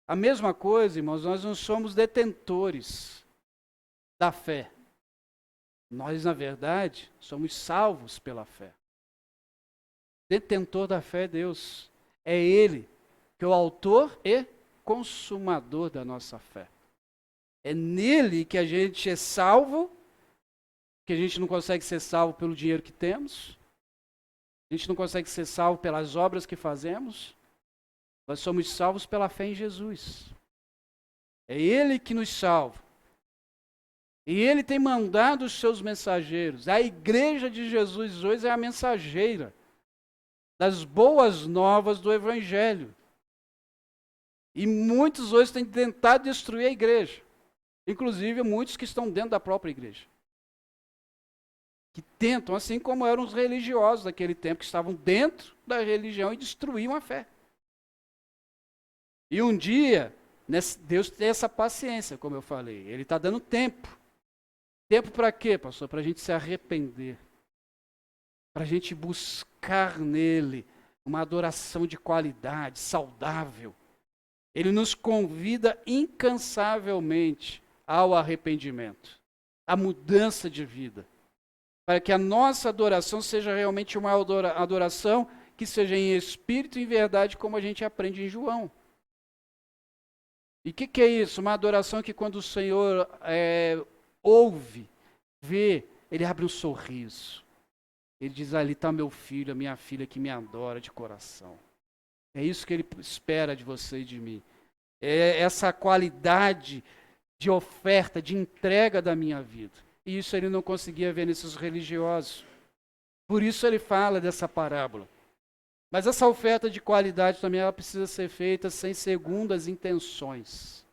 [SPEAKER 1] A mesma coisa, irmãos, nós não somos detentores da fé. Nós, na verdade, somos salvos pela fé. Detentor da fé é Deus. É Ele que é o autor e consumador da nossa fé. É nele que a gente é salvo, que a gente não consegue ser salvo pelo dinheiro que temos, a gente não consegue ser salvo pelas obras que fazemos, nós somos salvos pela fé em Jesus. É Ele que nos salva. E Ele tem mandado os seus mensageiros. A igreja de Jesus hoje é a mensageira das boas novas do Evangelho. E muitos hoje têm tentado destruir a igreja. Inclusive muitos que estão dentro da própria igreja. Que tentam, assim como eram os religiosos daquele tempo, que estavam dentro da religião e destruíam a fé. E um dia, Deus tem essa paciência, como eu falei. Ele está dando tempo. Tempo para quê, pastor? Para a gente se arrepender. Para a gente buscar nele uma adoração de qualidade, saudável. Ele nos convida incansavelmente ao arrependimento, à mudança de vida. Para que a nossa adoração seja realmente uma adoração que seja em espírito e em verdade, como a gente aprende em João. E o que é isso? Uma adoração que quando o Senhor ouve, vê, ele abre um sorriso. Ele diz, ali está meu filho, a minha filha que me adora de coração. É isso que ele espera de você e de mim. É essa qualidade de oferta, de entrega da minha vida. E isso ele não conseguia ver nesses religiosos. Por isso ele fala dessa parábola. Mas essa oferta de qualidade também ela precisa ser feita sem segundas intenções.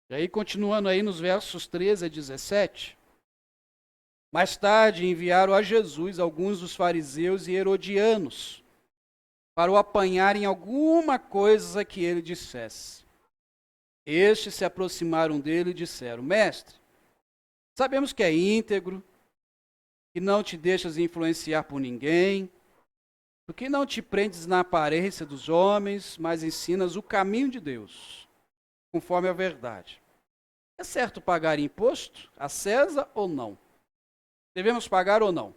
[SPEAKER 1] E aí, continuando aí nos versos 13 a 17. Mais tarde enviaram a Jesus alguns dos fariseus e herodianos para o apanhar em alguma coisa que ele dissesse. Estes se aproximaram dele e disseram, mestre, sabemos que é íntegro, que não te deixas influenciar por ninguém, porque não te prendes na aparência dos homens, mas ensinas o caminho de Deus, conforme a verdade. É certo pagar imposto a César ou não? Devemos pagar ou não?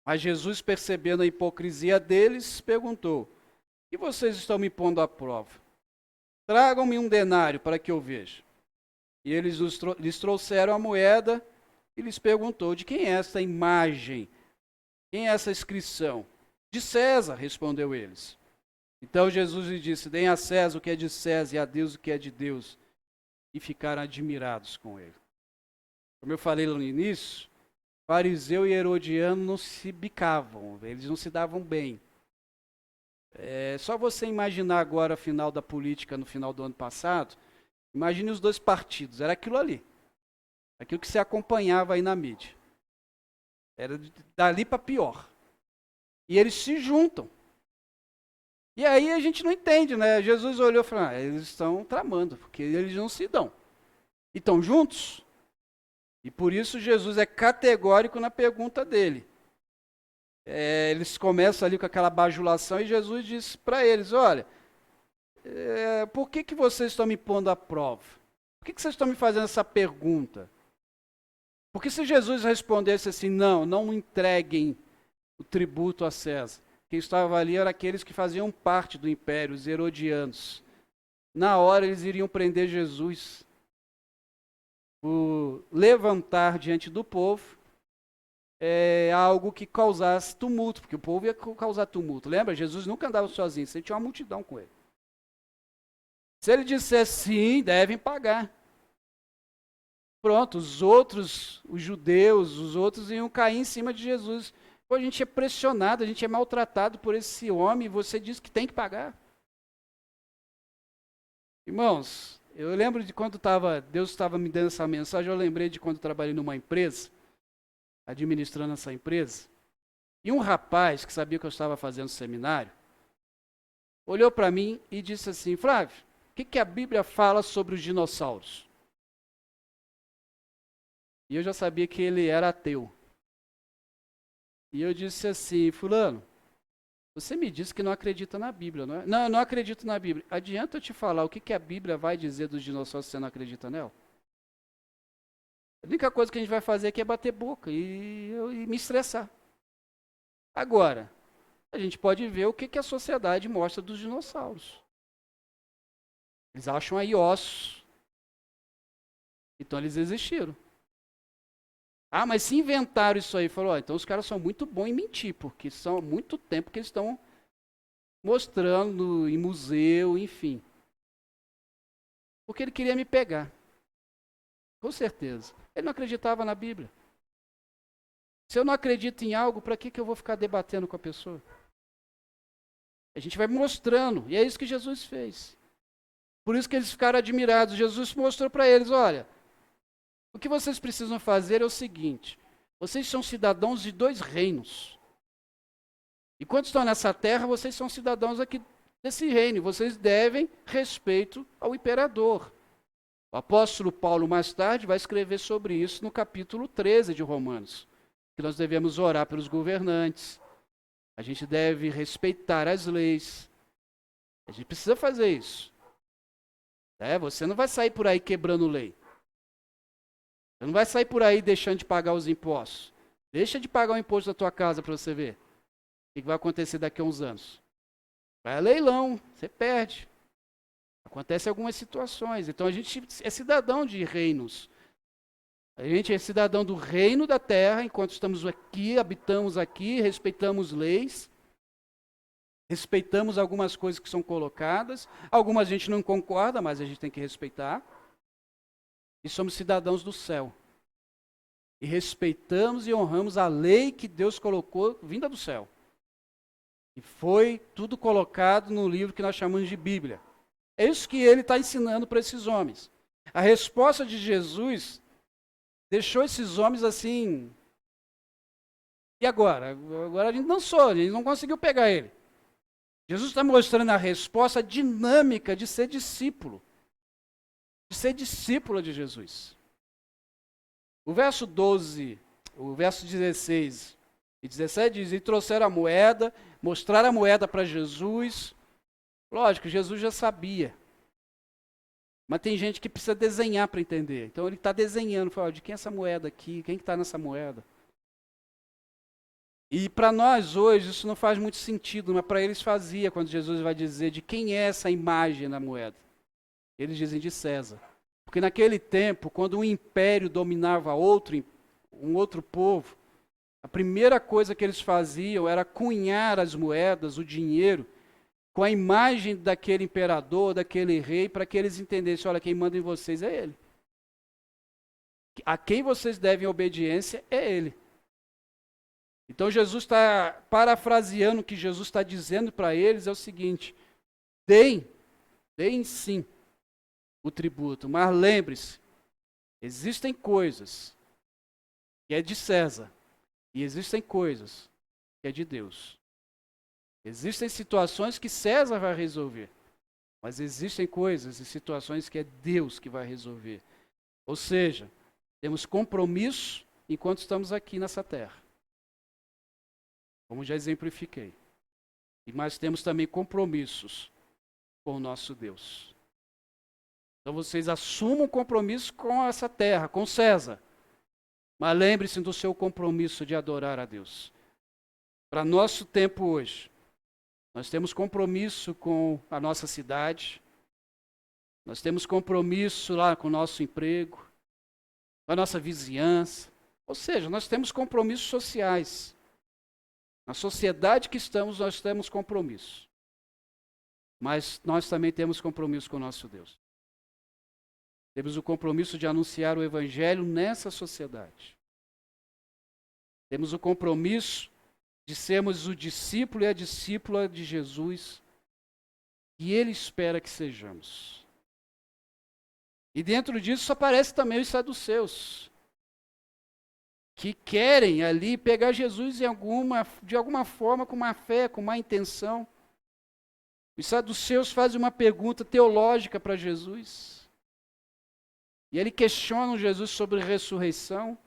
[SPEAKER 1] Mas Jesus, percebendo a hipocrisia deles, perguntou, e vocês estão me pondo à prova? Tragam-me um denário para que eu veja. E eles lhes trouxeram a moeda e lhes perguntou, de quem é essa imagem? Quem é essa inscrição? De César, respondeu eles. Então Jesus lhe disse, deem a César o que é de César e a Deus o que é de Deus. E ficaram admirados com ele. Como eu falei lá no início, fariseu e herodiano não se bicavam, eles não se davam bem. É só você imaginar agora a final da política no final do ano passado, imagine os dois partidos, era aquilo ali. Aquilo que se acompanhava aí na mídia. Era dali para pior. E eles se juntam. E aí a gente não entende, né? Jesus olhou e falou, eles estão tramando, porque eles não se dão. E estão juntos? E por isso Jesus é categórico na pergunta dele. Eles começam ali com aquela bajulação e Jesus diz para eles, olha, por que vocês estão me pondo à prova? Por que vocês estão me fazendo essa pergunta? Porque se Jesus respondesse assim, não entreguem o tributo a César. Quem estava ali eram aqueles que faziam parte do império, os herodianos. Na hora eles iriam prender Jesus. O levantar diante do povo é algo que causasse tumulto, porque o povo ia causar tumulto. Lembra? Jesus nunca andava sozinho, sempre tinha uma multidão com ele. Se ele dissesse sim, devem pagar. Pronto, os outros, os judeus, os outros iam cair em cima de Jesus. Pô, a gente é pressionado, a gente é maltratado por esse homem e você diz que tem que pagar. Irmãos, eu lembro de quando Deus estava me dando essa mensagem, eu lembrei de quando eu trabalhei numa empresa, administrando essa empresa, e um rapaz que sabia que eu estava fazendo seminário, olhou para mim e disse assim, Flávio, o que a Bíblia fala sobre os dinossauros? E eu já sabia que ele era ateu. E eu disse assim, fulano, você me disse que não acredita na Bíblia, não é? Não, eu não acredito na Bíblia. Adianta eu te falar o que a Bíblia vai dizer dos dinossauros se você não acredita nela? A única coisa que a gente vai fazer aqui é bater boca e me estressar. Agora, a gente pode ver o que a sociedade mostra dos dinossauros. Eles acham aí ossos. Então eles existiram. Ah, mas se inventaram isso aí, falou, então os caras são muito bons em mentir, porque são há muito tempo que eles estão mostrando em museu, enfim. Porque ele queria me pegar. Com certeza. Ele não acreditava na Bíblia. Se eu não acredito em algo, para que eu vou ficar debatendo com a pessoa? A gente vai mostrando, e é isso que Jesus fez. Por isso que eles ficaram admirados. Jesus mostrou para eles, olha, o que vocês precisam fazer é o seguinte, vocês são cidadãos de 2 reinos. E quando estão nessa terra, vocês são cidadãos aqui desse reino. Vocês devem respeito ao imperador. O apóstolo Paulo, mais tarde, vai escrever sobre isso no capítulo 13 de Romanos. Que nós devemos orar pelos governantes. A gente deve respeitar as leis. A gente precisa fazer isso. Você não vai sair por aí quebrando lei. Você não vai sair por aí deixando de pagar os impostos. Deixa de pagar o imposto da tua casa para você ver. O que vai acontecer daqui a uns anos? Vai a leilão, você perde. Acontecem algumas situações. Então a gente é cidadão de reinos. A gente é cidadão do reino da terra, enquanto estamos aqui, habitamos aqui, respeitamos leis, respeitamos algumas coisas que são colocadas. Algumas a gente não concorda, mas a gente tem que respeitar. E somos cidadãos do céu. E respeitamos e honramos a lei que Deus colocou vinda do céu. E foi tudo colocado no livro que nós chamamos de Bíblia. É isso que ele está ensinando para esses homens. A resposta de Jesus deixou esses homens assim. E agora? Agora a gente dançou, a gente não conseguiu pegar ele. Jesus está mostrando a resposta dinâmica de ser discípulo. De ser discípulo de Jesus. O verso 12, o verso 16 e 17 diz, e trouxeram a moeda, mostraram a moeda para Jesus. Lógico, Jesus já sabia. Mas tem gente que precisa desenhar para entender. Então ele está desenhando, fala, de quem é essa moeda aqui? Quem está nessa moeda? E para nós hoje isso não faz muito sentido, mas para eles fazia quando Jesus vai dizer de quem é essa imagem na moeda. Eles dizem de César. Porque naquele tempo, quando um império dominava um outro povo, a primeira coisa que eles faziam era cunhar as moedas, o dinheiro, com a imagem daquele imperador, daquele rei, para que eles entendessem, olha, quem manda em vocês é ele. A quem vocês devem obediência é ele. Então Jesus está parafraseando o que Jesus está dizendo para eles, é o seguinte, deem sim o tributo, mas lembre-se, existem coisas que é de César e existem coisas que é de Deus. Existem situações que César vai resolver, mas existem coisas e situações que é Deus que vai resolver. Ou seja, temos compromisso enquanto estamos aqui nessa terra, como já exemplifiquei. Mas temos também compromissos com o nosso Deus. Então vocês assumam compromisso com essa terra, com César. Mas lembre-se do seu compromisso de adorar a Deus. Para nosso tempo hoje, nós temos compromisso com a nossa cidade, nós temos compromisso lá com o nosso emprego, com a nossa vizinhança. Ou seja, nós temos compromissos sociais. Na sociedade que estamos, nós temos compromisso. Mas nós também temos compromisso com o nosso Deus. Temos o compromisso de anunciar o Evangelho nessa sociedade. Temos o compromisso de sermos o discípulo e a discípula de Jesus, que Ele espera que sejamos. E dentro disso aparece também os saduceus, que querem ali pegar Jesus de alguma forma, com má fé, com má intenção. Os saduceus fazem uma pergunta teológica para Jesus. E ele questiona Jesus sobre ressurreição.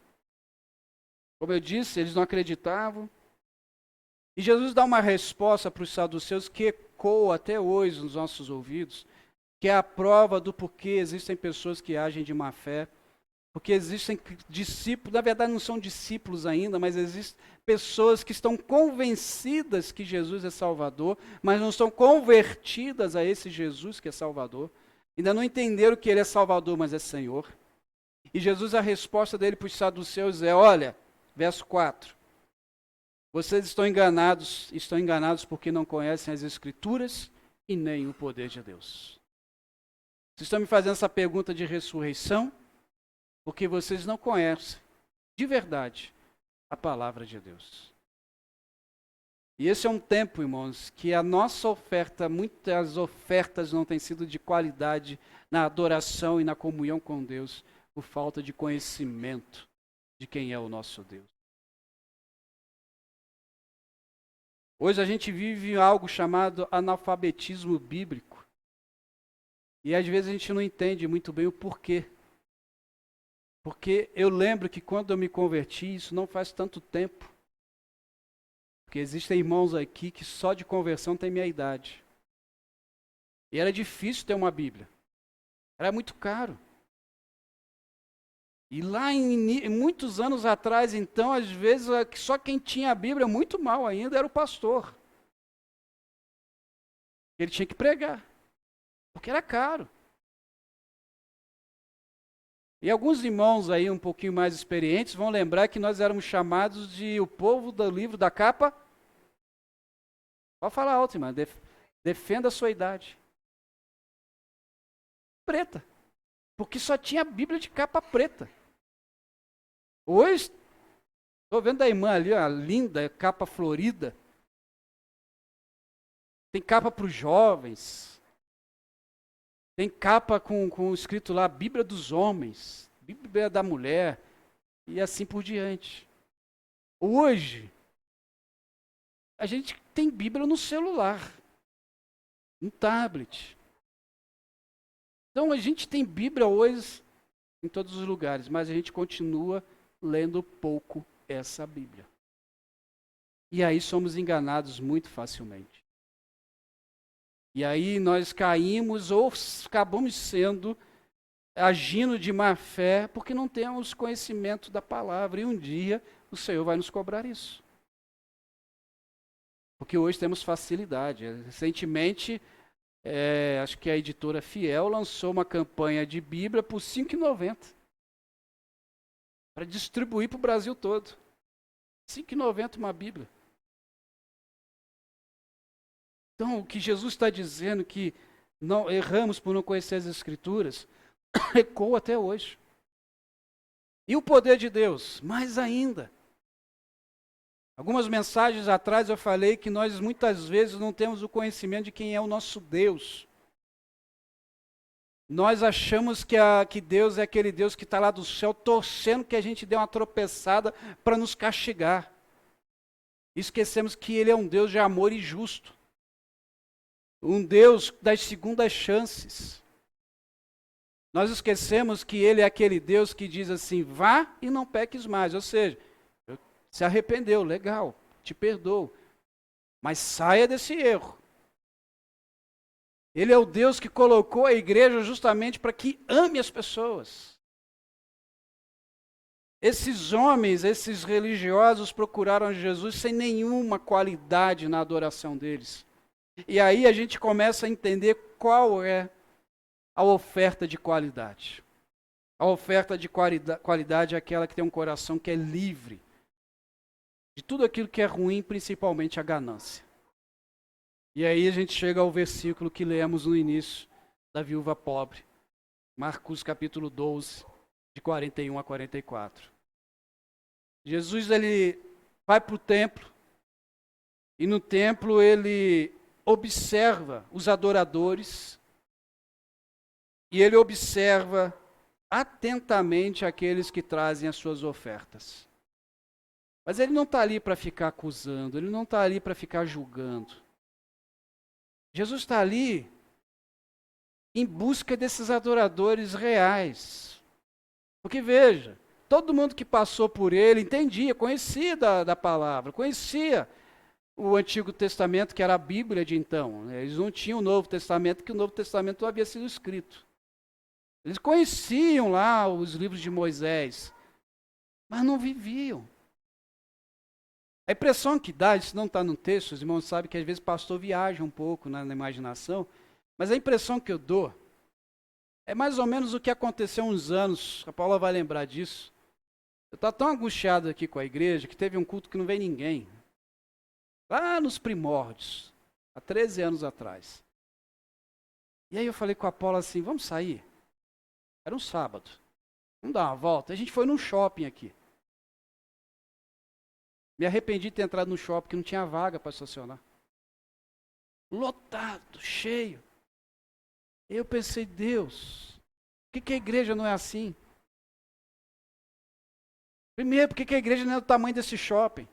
[SPEAKER 1] Como eu disse, eles não acreditavam. E Jesus dá uma resposta para os saduceus que ecoa até hoje nos nossos ouvidos, que é a prova do porquê existem pessoas que agem de má fé, porque existem discípulos, na verdade não são discípulos ainda, mas existem pessoas que estão convencidas que Jesus é Salvador, mas não estão convertidas a esse Jesus que é Salvador. Ainda não entenderam que Ele é Salvador, mas é Senhor. E Jesus, a resposta dele para os saduceus é, olha, verso 4. Vocês estão enganados porque não conhecem as Escrituras e nem o poder de Deus. Vocês estão me fazendo essa pergunta de ressurreição porque vocês não conhecem, de verdade, a palavra de Deus. E esse é um tempo, irmãos, que a nossa oferta, muitas ofertas não têm sido de qualidade na adoração e na comunhão com Deus, por falta de conhecimento de quem é o nosso Deus. Hoje a gente vive algo chamado analfabetismo bíblico. E às vezes a gente não entende muito bem o porquê. Porque eu lembro que quando eu me converti, isso não faz tanto tempo. Porque existem irmãos aqui que só de conversão tem minha idade. E era difícil ter uma Bíblia. Era muito caro. E lá em muitos anos atrás, então, às vezes, só quem tinha a Bíblia, muito mal ainda, era o pastor. Ele tinha que pregar, porque era caro. E alguns irmãos aí um pouquinho mais experientes vão lembrar que nós éramos chamados de o povo do livro da capa. Pode falar alto, irmã. Defenda a sua idade. Preta. Porque só tinha a Bíblia de capa preta. Hoje, estou vendo a irmã ali, a linda, capa florida. Tem capa para os jovens. Tem capa com escrito lá, Bíblia dos homens, Bíblia da mulher, e assim por diante. Hoje, a gente tem Bíblia no celular, no tablet. Então a gente tem Bíblia hoje em todos os lugares, mas a gente continua lendo pouco essa Bíblia. E aí somos enganados muito facilmente. E aí nós caímos ou acabamos agindo de má fé, porque não temos conhecimento da palavra. E um dia o Senhor vai nos cobrar isso. Porque hoje temos facilidade. Recentemente, acho que a editora Fiel lançou uma campanha de Bíblia por R$ 5,90. Para distribuir para o Brasil todo. R$ 5,90 uma Bíblia. Então, o que Jesus está dizendo, que não erramos por não conhecer as Escrituras, ecoa até hoje. E o poder de Deus? Mais ainda. Algumas mensagens atrás eu falei que nós muitas vezes não temos o conhecimento de quem é o nosso Deus. Nós achamos que Deus é aquele Deus que está lá do céu torcendo que a gente dê uma tropeçada para nos castigar. Esquecemos que Ele é um Deus de amor e justo. Um Deus das segundas chances. Nós esquecemos que Ele é aquele Deus que diz assim, vá e não peques mais. Ou seja, se arrependeu, legal, te perdoo. Mas saia desse erro. Ele é o Deus que colocou a igreja justamente para que ame as pessoas. Esses homens, esses religiosos procuraram Jesus sem nenhuma qualidade na adoração deles. E aí a gente começa a entender qual é a oferta de qualidade. A oferta de qualidade é aquela que tem um coração que é livre de tudo aquilo que é ruim, principalmente a ganância. E aí a gente chega ao versículo que lemos no início da viúva pobre. Marcos capítulo 12, de 41 a 44. Jesus ele vai para o templo e no templo ele observa os adoradores e ele observa atentamente aqueles que trazem as suas ofertas. Mas ele não está ali para ficar acusando, ele não está ali para ficar julgando. Jesus está ali em busca desses adoradores reais. Porque veja, todo mundo que passou por ele entendia, conhecia da palavra, conhecia o Antigo Testamento, que era a Bíblia de então. Eles não tinham o Novo Testamento, que o Novo Testamento não havia sido escrito. Eles conheciam lá os livros de Moisés, mas não viviam. A impressão que dá, isso não está no texto, os irmãos sabem que às vezes o pastor viaja um pouco na imaginação, mas a impressão que eu dou é mais ou menos o que aconteceu há uns anos, a Paula vai lembrar disso. Eu estava tão angustiado aqui com a igreja que teve um culto que não veio ninguém. Lá nos primórdios, há 13 anos atrás. E aí eu falei com a Paula assim, vamos sair? Era um sábado. Vamos dar uma volta? A gente foi num shopping aqui. Me arrependi de ter entrado no shopping, que não tinha vaga para estacionar. Lotado, cheio. Eu pensei, Deus, por que a igreja não é assim? Primeiro, por que a igreja não é do tamanho desse shopping?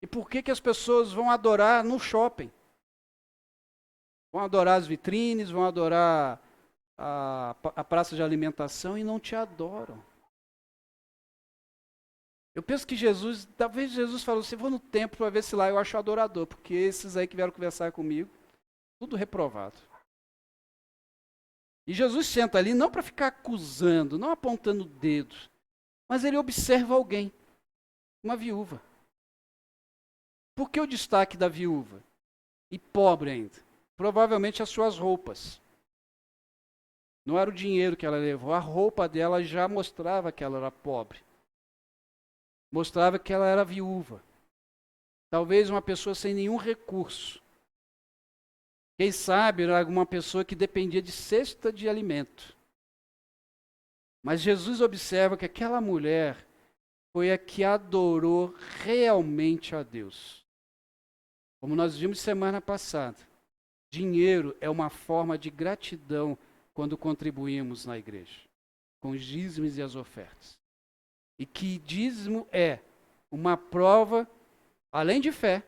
[SPEAKER 1] E por que as pessoas vão adorar no shopping? Vão adorar as vitrines, vão adorar a praça de alimentação e não te adoram. Eu penso que talvez Jesus falou assim, vou no templo para ver se lá eu acho adorador, porque esses aí que vieram conversar comigo, tudo reprovado. E Jesus senta ali não para ficar acusando, não apontando dedos, mas ele observa alguém, uma viúva. Por que o destaque da viúva? E pobre ainda. Provavelmente as suas roupas. Não era o dinheiro que ela levou, a roupa dela já mostrava que ela era pobre. Mostrava que ela era viúva. Talvez uma pessoa sem nenhum recurso. Quem sabe era alguma pessoa que dependia de cesta de alimento. Mas Jesus observa que aquela mulher foi a que adorou realmente a Deus. Como nós vimos semana passada, dinheiro é uma forma de gratidão quando contribuímos na igreja, com os dízimos e as ofertas. E que dízimo é uma prova, além de fé,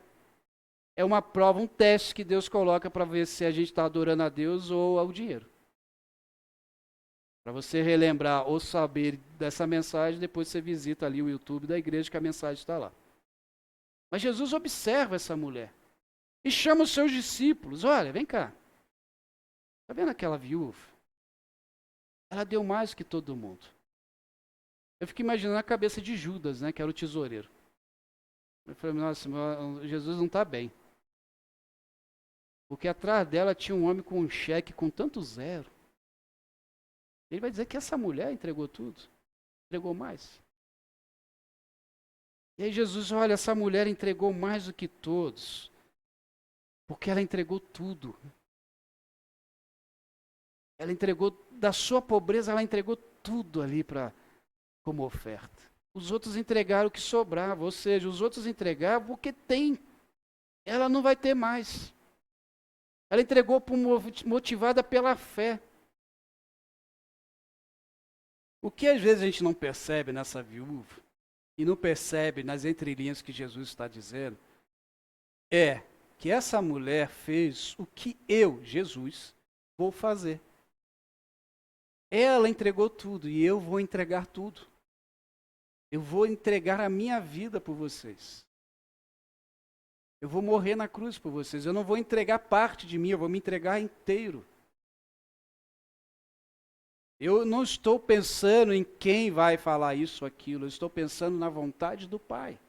[SPEAKER 1] é uma prova, um teste que Deus coloca para ver se a gente está adorando a Deus ou ao dinheiro. Para você relembrar ou saber dessa mensagem, depois você visita ali o YouTube da igreja que a mensagem está lá. Mas Jesus observa essa mulher e chama os seus discípulos. Olha, vem cá. Está vendo aquela viúva? Ela deu mais que todo mundo. Eu fico imaginando a cabeça de Judas, né, que era o tesoureiro. Eu falei, nossa, Jesus não está bem. Porque atrás dela tinha um homem com um cheque com tanto zero. Ele vai dizer que essa mulher entregou tudo. Entregou mais. E aí Jesus, olha, essa mulher entregou mais do que todos. Porque ela entregou tudo. Ela entregou, da sua pobreza, ela entregou tudo ali como oferta. Os outros entregaram o que sobrava, ou seja, os outros entregaram porque tem. Ela não vai ter mais. Ela entregou motivada pela fé. O que às vezes a gente não percebe nessa viúva, e não percebe nas entrelinhas que Jesus está dizendo, é que essa mulher fez o que eu, Jesus, vou fazer. Ela entregou tudo e eu vou entregar tudo. Eu vou entregar a minha vida por vocês. Eu vou morrer na cruz por vocês. Eu não vou entregar parte de mim, eu vou me entregar inteiro. Eu não estou pensando em quem vai falar isso ou aquilo, eu estou pensando na vontade do Pai.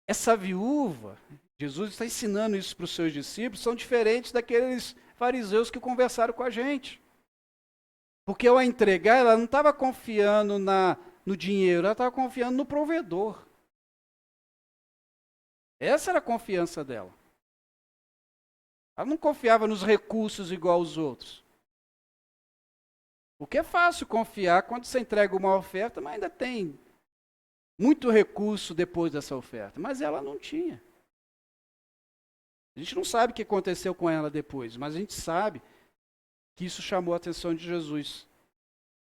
[SPEAKER 1] Essa viúva, Jesus está ensinando isso para os seus discípulos, são diferentes daqueles fariseus que conversaram com a gente. Porque ao entregar, ela não estava confiando no dinheiro, ela estava confiando no provedor. Essa era a confiança dela. Ela não confiava nos recursos igual aos outros. Porque é fácil confiar quando você entrega uma oferta, mas ainda tem muito recurso depois dessa oferta. Mas ela não tinha. A gente não sabe o que aconteceu com ela depois, mas a gente sabe que isso chamou a atenção de Jesus.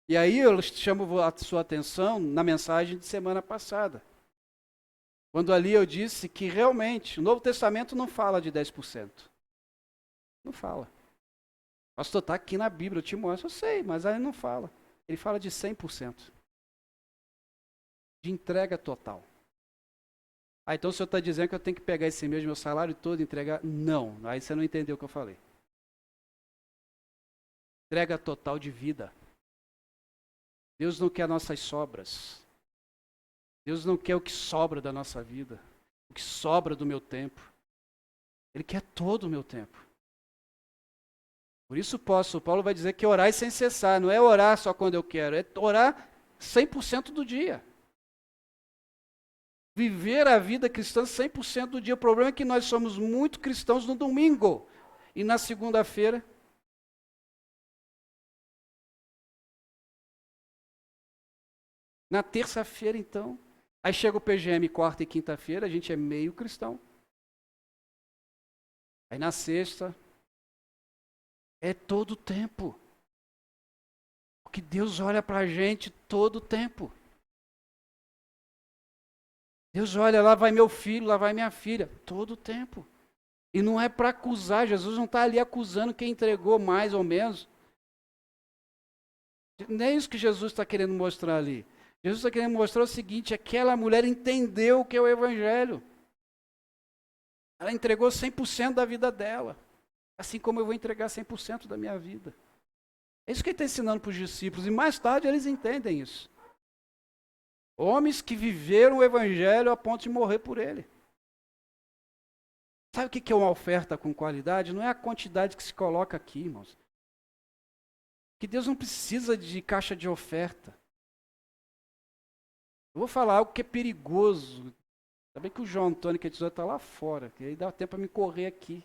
[SPEAKER 1] E aí eu chamo a sua atenção na mensagem de semana passada. Quando ali eu disse que realmente o Novo Testamento não fala de 10%. Não fala. Pastor, está aqui na Bíblia, eu te mostro, eu sei, mas aí não fala. Ele fala de 100%. De entrega total. Ah, então o senhor está dizendo que eu tenho que pegar esse meu salário todo e entregar? Não, aí você não entendeu o que eu falei. Entrega total de vida. Deus não quer nossas sobras. Deus não quer o que sobra da nossa vida, o que sobra do meu tempo. Ele quer todo o meu tempo. Por isso o apóstolo Paulo vai dizer que orar sem cessar, não é orar só quando eu quero, é orar 100% do dia. Viver a vida cristã 100% do dia. O problema é que nós somos muito cristãos no domingo e na segunda-feira. Na terça-feira, então. Aí chega o PGM quarta e quinta-feira, a gente é meio cristão. Aí na sexta, é todo o tempo. Porque Deus olha para a gente todo o tempo. Deus olha, lá vai meu filho, lá vai minha filha, todo o tempo. E não é para acusar, Jesus não está ali acusando quem entregou mais ou menos. Não é isso que Jesus está querendo mostrar ali. Jesus está querendo mostrar o seguinte, aquela mulher entendeu o que é o Evangelho. Ela entregou 100% da vida dela. Assim como eu vou entregar 100% da minha vida. É isso que ele está ensinando para os discípulos. E mais tarde eles entendem isso. Homens que viveram o Evangelho a ponto de morrer por ele. Sabe o que é uma oferta com qualidade? Não é a quantidade que se coloca aqui, irmãos. Que Deus não precisa de caixa de oferta. Eu vou falar algo que é perigoso. Sabe que o João Antônio, que é tesouro, está lá fora. Que aí dá tempo para me correr aqui.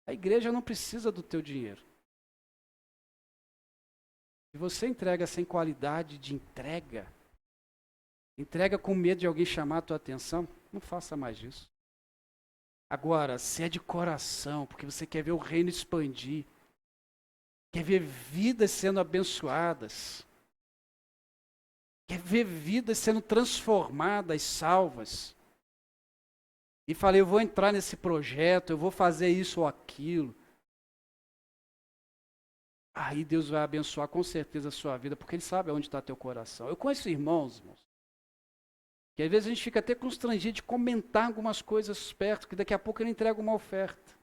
[SPEAKER 1] A igreja não precisa do teu dinheiro. Se você entrega sem qualidade de entrega, entrega com medo de alguém chamar a tua atenção, não faça mais isso. Agora, se é de coração, porque você quer ver o reino expandir, quer ver vidas sendo abençoadas, quer ver vidas sendo transformadas, salvas, e falei, eu vou entrar nesse projeto, eu vou fazer isso ou aquilo, aí Deus vai abençoar com certeza a sua vida, porque Ele sabe onde está teu coração. Eu conheço irmãos, que às vezes a gente fica até constrangido de comentar algumas coisas perto, que daqui a pouco ele entrega uma oferta.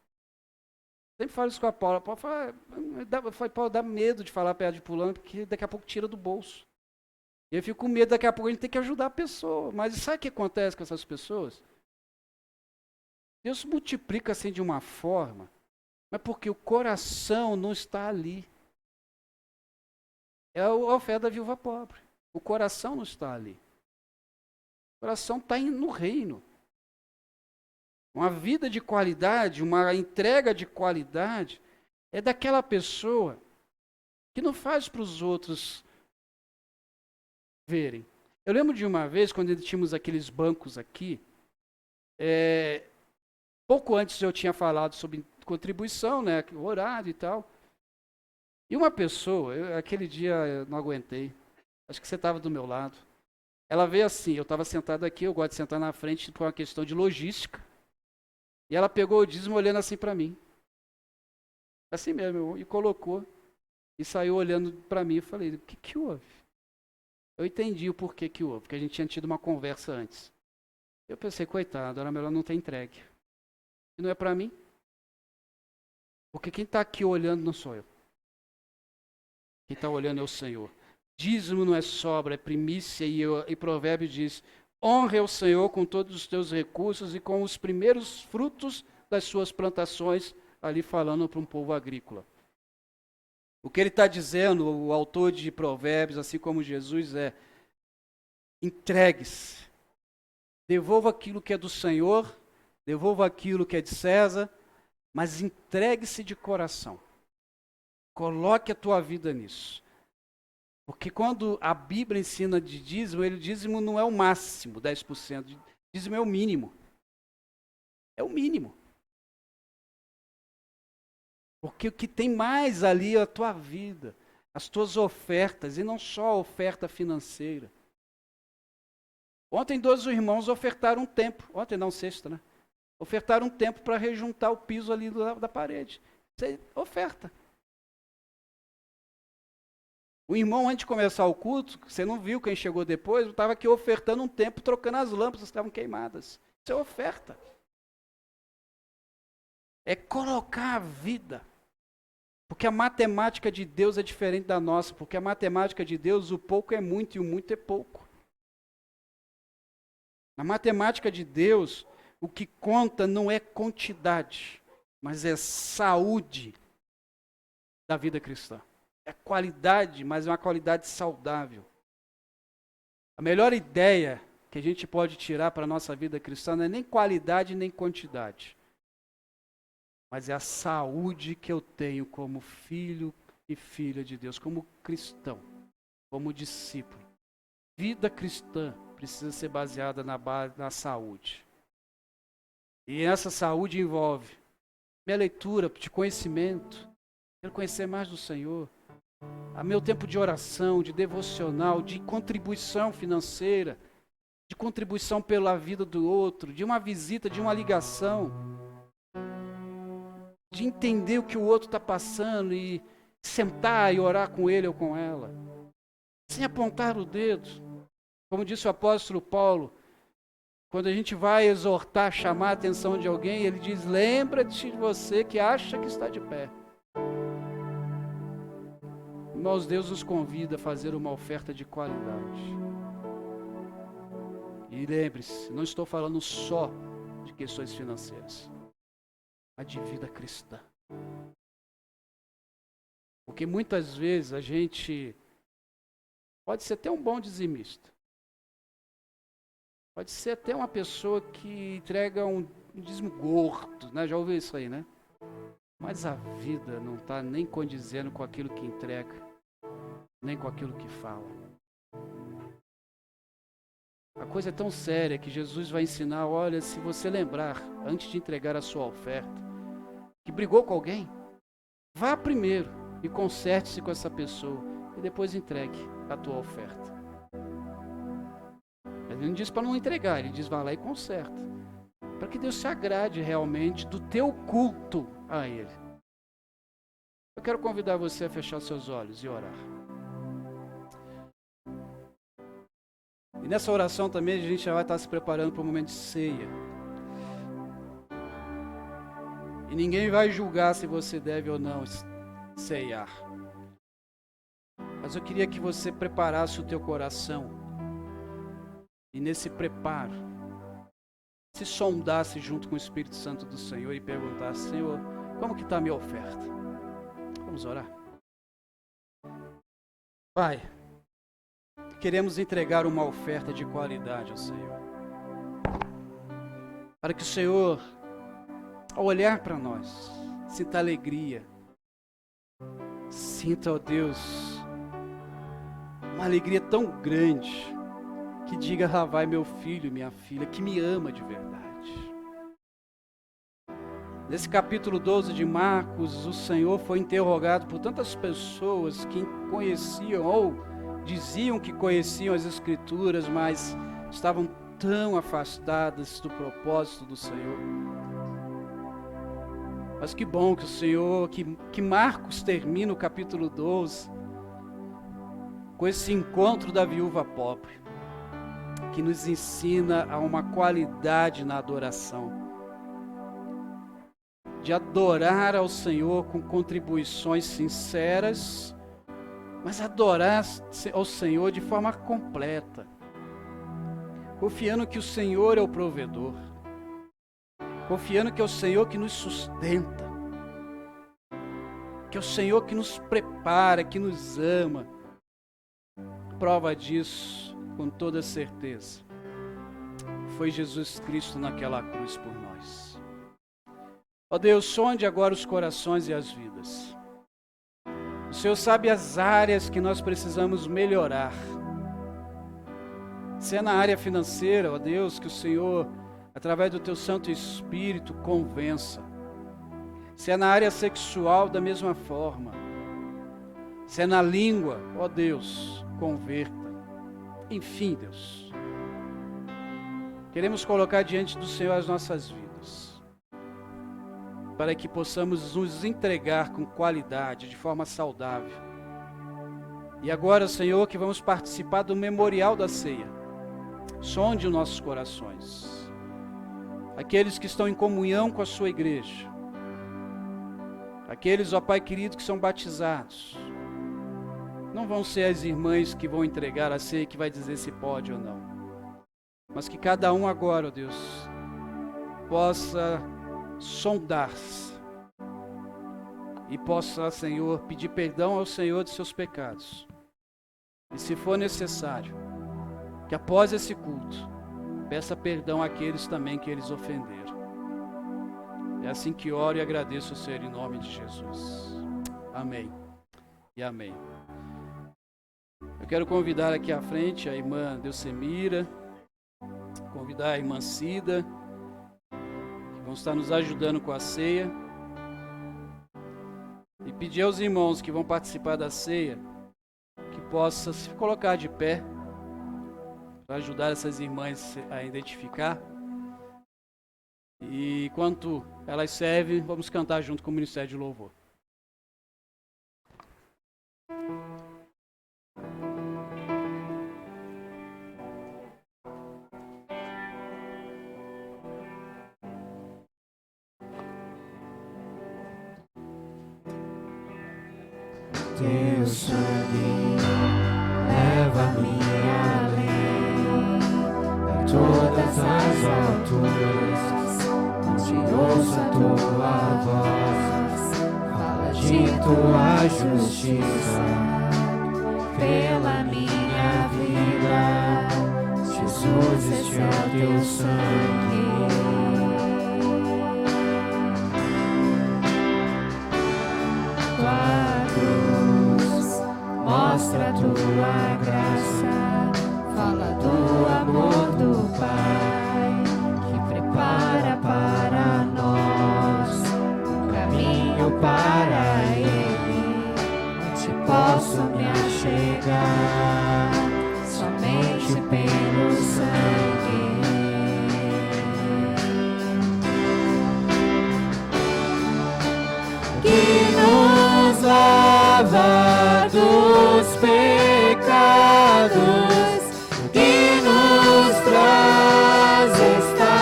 [SPEAKER 1] Sempre falo isso com a Paula. Paulo, dá medo de falar perto de fulano, porque daqui a pouco tira do bolso. E eu fico com medo, daqui a pouco a gente tem que ajudar a pessoa. Mas sabe o que acontece com essas pessoas? Deus multiplica assim de uma forma, mas porque o coração não está ali. É a oferta da viúva pobre. O coração não está ali. O coração está no reino. Uma vida de qualidade, uma entrega de qualidade, é daquela pessoa que não faz para os outros verem. Eu lembro de uma vez, quando tínhamos aqueles bancos aqui, pouco antes eu tinha falado sobre contribuição, né, o horário e tal. E uma pessoa, aquele dia eu não aguentei, acho que você estava do meu lado. Ela veio assim, eu estava sentado aqui, eu gosto de sentar na frente por uma questão de logística. E ela pegou o dízimo olhando assim para mim. Assim mesmo, e colocou. E saiu olhando para mim e falei, o que houve? Eu entendi o porquê que houve, porque a gente tinha tido uma conversa antes. Eu pensei, coitado, era melhor não ter entregue. E não é para mim. Porque quem está aqui olhando não sou eu. Quem está olhando é o Senhor. Dízimo não é sobra, é primícia, e Provérbio diz, honre ao Senhor com todos os teus recursos e com os primeiros frutos das suas plantações, ali falando para um povo agrícola. O que ele está dizendo, o autor de Provérbios, assim como Jesus, é entregue-se, devolva aquilo que é do Senhor, devolva aquilo que é de César, mas entregue-se de coração. Coloque a tua vida nisso. Porque quando a Bíblia ensina de dízimo, dízimo não é o máximo, 10%. Dízimo é o mínimo. É o mínimo. Porque o que tem mais ali é a tua vida, as tuas ofertas, e não só a oferta financeira. Ontem 2 irmãos ofertaram um tempo, ontem não, sexta, né? Ofertaram um tempo para rejuntar o piso ali da parede. Isso é oferta. O irmão, antes de começar o culto, você não viu quem chegou depois, estava aqui ofertando um tempo, trocando as lâmpadas que estavam queimadas. Isso é oferta. É colocar a vida. Porque a matemática de Deus é diferente da nossa, porque a matemática de Deus, o pouco é muito e o muito é pouco. Na matemática de Deus, o que conta não é quantidade, mas é saúde da vida cristã. É qualidade, mas é uma qualidade saudável. A melhor ideia que a gente pode tirar para a nossa vida cristã não é nem qualidade nem quantidade, mas é a saúde que eu tenho como filho e filha de Deus, como cristão, como discípulo. Vida cristã precisa ser baseada na saúde. E essa saúde envolve minha leitura de conhecimento, quero conhecer mais do Senhor, a meu tempo de oração, de devocional, de contribuição financeira, de contribuição pela vida do outro, de uma visita, de uma ligação, de entender o que o outro está passando e sentar e orar com ele ou com ela, sem apontar o dedo. Como disse o apóstolo Paulo, quando a gente vai exortar, chamar a atenção de alguém, ele diz: lembra-te de você que acha que está de pé. Irmãos, Deus nos convida a fazer uma oferta de qualidade. E lembre-se, não estou falando só de questões financeiras, mas de vida cristã. Porque muitas vezes a gente pode ser até um bom dizimista, pode ser até uma pessoa que entrega um dízimo gordo, né? Já ouviu isso aí, né? Mas a vida não está nem condizendo com aquilo que entrega, nem com aquilo que fala. A coisa é tão séria que Jesus vai ensinar: olha, se você lembrar, antes de entregar a sua oferta, que brigou com alguém, vá primeiro e conserte-se com essa pessoa e depois entregue a tua oferta. Ele não diz para não entregar, ele diz: vá lá e conserta, para que Deus se agrade realmente do teu culto a Ele. Eu quero convidar você a fechar seus olhos e orar. E nessa oração também a gente já vai estar se preparando para o momento de ceia. E ninguém vai julgar se você deve ou não ceiar. Mas eu queria que você preparasse o teu coração. E nesse preparo, se sondasse junto com o Espírito Santo do Senhor e perguntasse: Senhor, como que está a minha oferta? Vamos orar. Pai, queremos entregar uma oferta de qualidade ao Senhor. Para que o Senhor, ao olhar para nós, sinta alegria. Sinta, ó Deus, uma alegria tão grande que diga: lá vai meu filho e minha filha, que me ama de verdade. Nesse capítulo 12 de Marcos, o Senhor foi interrogado por tantas pessoas que conheciam ou diziam que conheciam as Escrituras, mas estavam tão afastadas do propósito do Senhor. Mas que bom que o Senhor, que Marcos termina o capítulo 12 com esse encontro da viúva pobre, que nos ensina a uma qualidade na adoração, de adorar ao Senhor com contribuições sinceras, mas adorar ao Senhor de forma completa, confiando que o Senhor é o provedor, confiando que é o Senhor que nos sustenta, que é o Senhor que nos prepara, que nos ama. Prova disso, com toda certeza, foi Jesus Cristo naquela cruz por nós. Ó Deus, sonde agora os corações e as vidas. O Senhor sabe as áreas que nós precisamos melhorar. Se é na área financeira, ó Deus, que o Senhor, através do Teu Santo Espírito, convença. Se é na área sexual, da mesma forma. Se é na língua, ó Deus, converta. Enfim, Deus, queremos colocar diante do Senhor as nossas vidas, para que possamos nos entregar com qualidade, de forma saudável. E agora, Senhor, que vamos participar do memorial da ceia, sonde os nossos corações. Aqueles que estão em comunhão com a sua igreja, aqueles, ó Pai querido, que são batizados, não vão ser as irmãs que vão entregar a ceia, que vai dizer se pode ou não, mas que cada um agora, ó Deus, possa sondar-se e possa, Senhor, pedir perdão ao Senhor de seus pecados. E se for necessário, que após esse culto, peça perdão àqueles também que eles ofenderam. É assim que oro e agradeço ao Senhor em nome de Jesus. Amém e amém. Eu quero convidar aqui à frente a irmã Delcemira, convidar a irmã Cida, que vão estar nos ajudando com a ceia. E pedir aos irmãos que vão participar da ceia, que possa se colocar de pé, para ajudar essas irmãs a identificar. E enquanto elas servem, vamos cantar junto com o Ministério de Louvor.
[SPEAKER 3] Teu sangue leva-me além a todas as alturas, onde ouço a tua voz, fala de tua justiça pela minha vida. Jesus, este é o teu sangue. Mostra a tua graça, fala do amor do Pai, que prepara para nós um caminho para Ele, onde posso me achegar somente pelo sangue. Que nos lava dos pecados e nos traz restauração.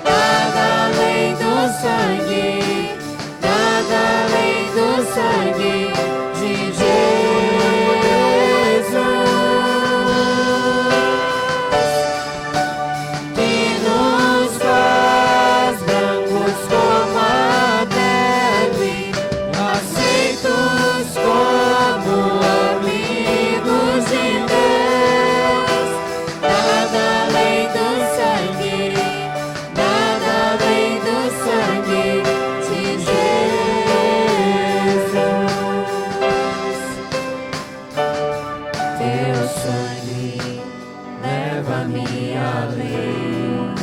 [SPEAKER 3] Nada além do sangue, nada além do sangue de Jesus, que nos faz brancos como a neve, aceitos como amigos de Deus. Nada além do sangue, nada além do sangue de Jesus. Teu sangue leva-me além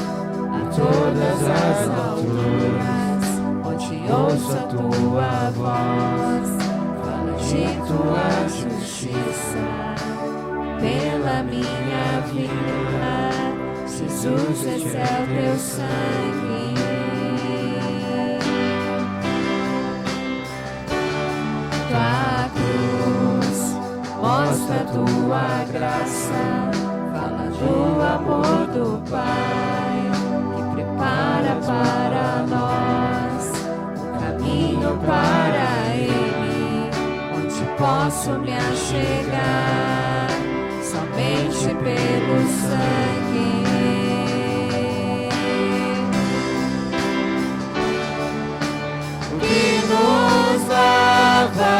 [SPEAKER 3] a todas as alturas, onde ouço a tua voz, fala de tua justiça pela minha vida. Jesus, esse é o teu sangue. Tua cruz mostra a tua graça, fala do amor do Pai, que prepara para nós o caminho para Ele, onde posso me achegar somente pelo sangue. Que nos lava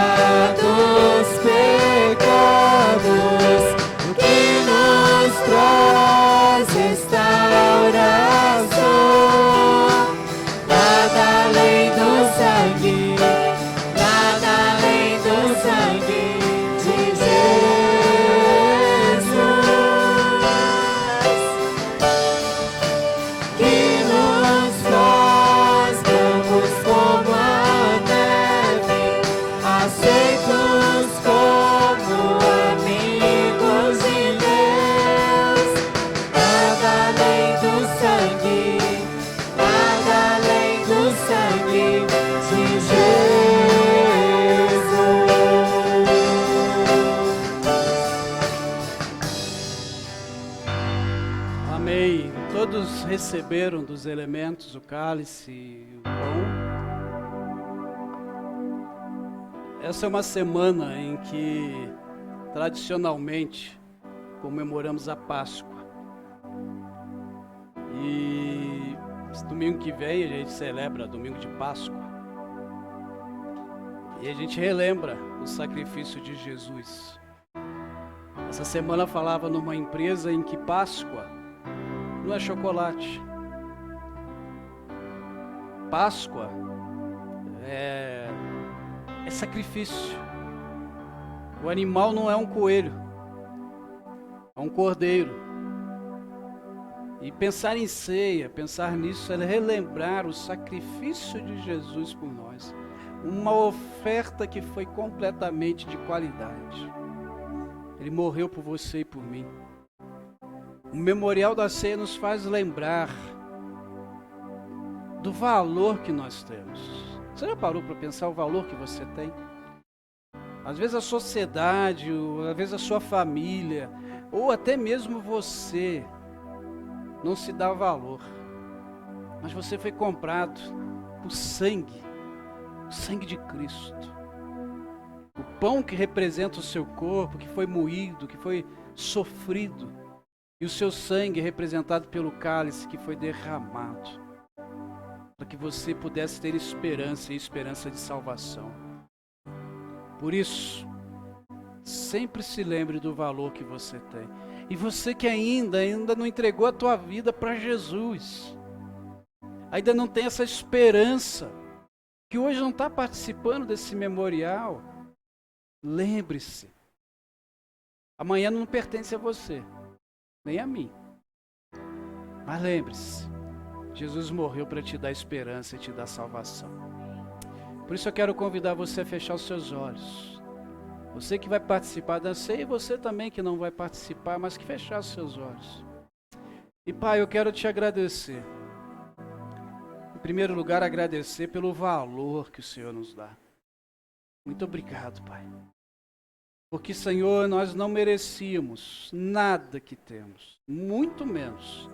[SPEAKER 3] dos pecados, que nos traz restauração. Nada além do sangue, nada além do sangue de Jesus, que nos faz brancos como a neve, aceitos como amigos de Deus. Nada além do sangue, nada além do sangue de Jesus.
[SPEAKER 1] Amém. Todos receberam dos elementos o cálice e o pão. Essa é uma semana em que, tradicionalmente, comemoramos a Páscoa. E domingo que vem a gente celebra domingo de Páscoa. E a gente relembra o sacrifício de Jesus. Essa semana falava numa empresa em que Páscoa não é chocolate. Páscoa é sacrifício. O animal não é um coelho. a um cordeiro. E pensar em ceia, pensar nisso é relembrar o sacrifício de Jesus por nós. Uma oferta que foi completamente de qualidade. Ele morreu por você e por mim. O memorial da ceia nos faz lembrar do valor que nós temos. Você já parou para pensar o valor que você tem? Às vezes a sociedade, ou às vezes a sua família, ou até mesmo você não se dá valor. Mas você foi comprado por sangue, o sangue de Cristo. O pão que representa o seu corpo, que foi moído, que foi sofrido. E o seu sangue representado pelo cálice que foi derramado. Para que você pudesse ter esperança e esperança de salvação. Por isso, sempre se lembre do valor que você tem. E você que ainda não entregou a tua vida para Jesus. Ainda não tem essa esperança. Que hoje não está participando desse memorial. Lembre-se. Amanhã não pertence a você. Nem a mim. Mas lembre-se. Jesus morreu para te dar esperança e te dar salvação. Por isso eu quero convidar você a fechar os seus olhos. Você que vai participar da ceia e você também que não vai participar, mas que fechar os seus olhos. E Pai, eu quero te agradecer. Em primeiro lugar, agradecer pelo valor que o Senhor nos dá. Muito obrigado, Pai. Porque, Senhor, nós não merecíamos nada que temos, muito menos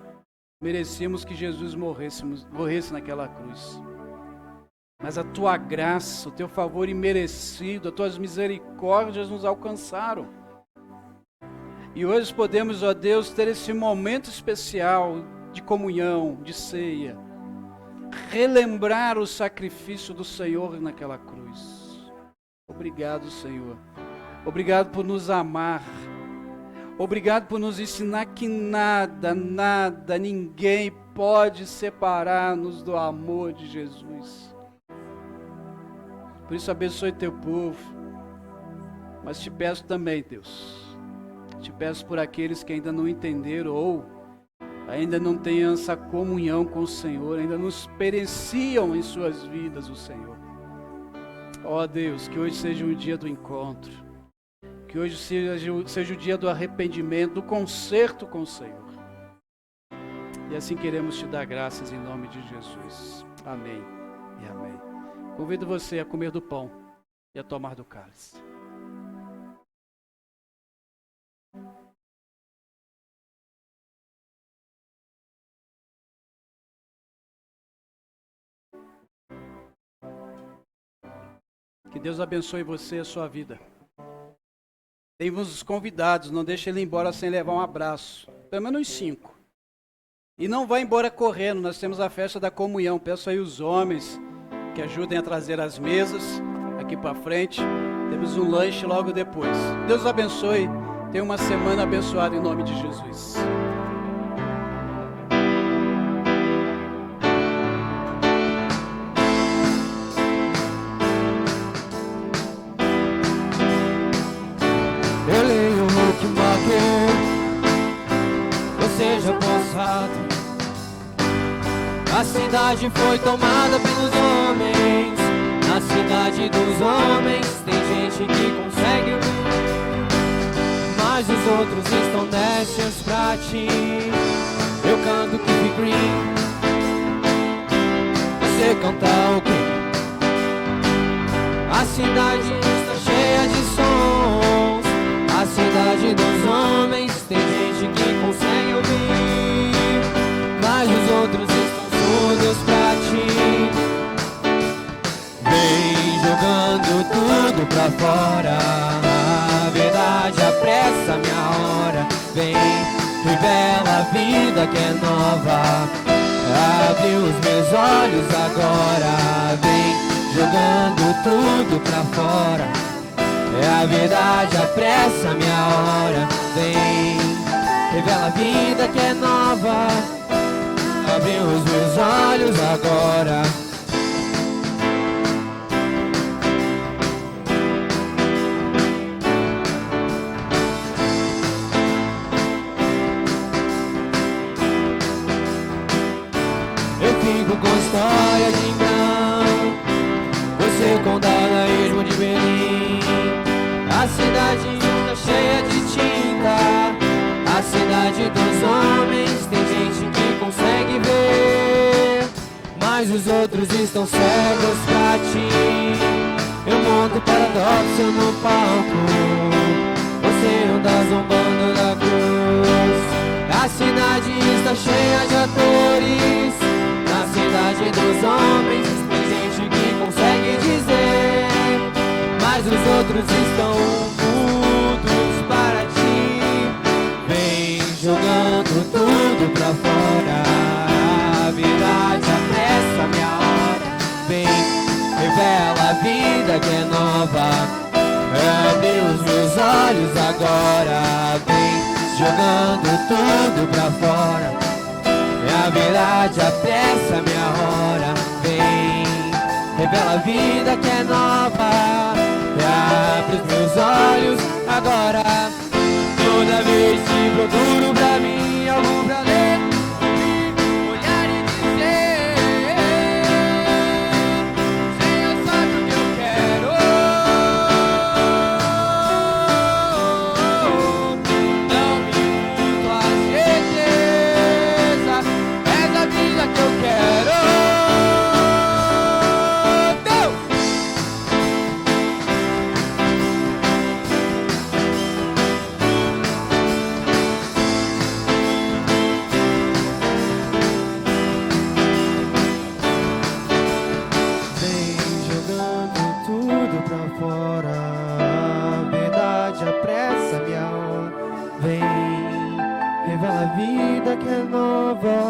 [SPEAKER 1] merecíamos que Jesus morresse naquela cruz. Mas a Tua graça, o Teu favor imerecido, as Tuas misericórdias nos alcançaram. E hoje podemos, ó Deus, ter esse momento especial de comunhão, de ceia. Relembrar o sacrifício do Senhor naquela cruz. Obrigado, Senhor. Obrigado por nos amar. Obrigado por nos ensinar que nada, ninguém pode separar-nos do amor de Jesus. Por isso abençoe teu povo. Mas te peço também, Deus. Te peço por aqueles que ainda não entenderam ou ainda não têm essa comunhão com o Senhor, ainda não experienciam em suas vidas o Senhor. Ó Deus, que hoje seja um dia do encontro. Que hoje seja o dia do arrependimento, do conserto com o Senhor. E assim queremos te dar graças em nome de Jesus. Amém e amém. Convido você a comer do pão e a tomar do cálice. Que Deus abençoe você e a sua vida. Temos os convidados, não deixe ele ir embora sem levar um abraço. Pelo menos 5. E não vá embora correndo, nós temos a festa da comunhão. Peço aí os homens que ajudem a trazer as mesas aqui para frente. Temos um lanche logo depois. Deus abençoe. Tenha uma semana abençoada em nome de Jesus.
[SPEAKER 3] Eu leio o Bookmaker, ou seja, pousado. A cidade foi tomada pelos homens. Na cidade dos homens tem gente que consegue ouvir, mas os outros estão nécios pra ti. Eu canto Keep Green, você canta o quê? A cidade está cheia de sons. A cidade dos homens tem gente que consegue ouvir, mas os outros estão surdos pra ti. Vem jogando tudo pra fora, a verdade apressa minha hora. Vem, revela a vida que é nova, abre os meus olhos agora. Vem jogando tudo pra fora, a verdade apressa minha hora. Vem, revela a vida que é nova, abre os meus olhos agora. livro com história de engano. Você com dadaísmo de Berlim. A cidade está cheia de tinta. A cidade dos homens tem gente que consegue ver, mas os outros estão cegos pra ti. Eu monto paradoxo no palco, você anda zombando da cruz. A cidade está cheia de atores. Na cidade dos homens tem gente que consegue dizer, mas os outros estão mudos para ti. Vem jogando tudo pra fora, a verdade apressa minha hora. Vem, revela a vida que é nova. Abre os meus olhos agora. Vem jogando tudo pra fora, a verdade apressa minha hora. Vem, revela a vida que é nova. Abre os meus olhos agora. Toda vez que procuro pra mim algo pra ler, olhar e dizer: Senhor, sabe o que eu quero. Não me mudo a certeza, és a vida que eu quero. Que é nova,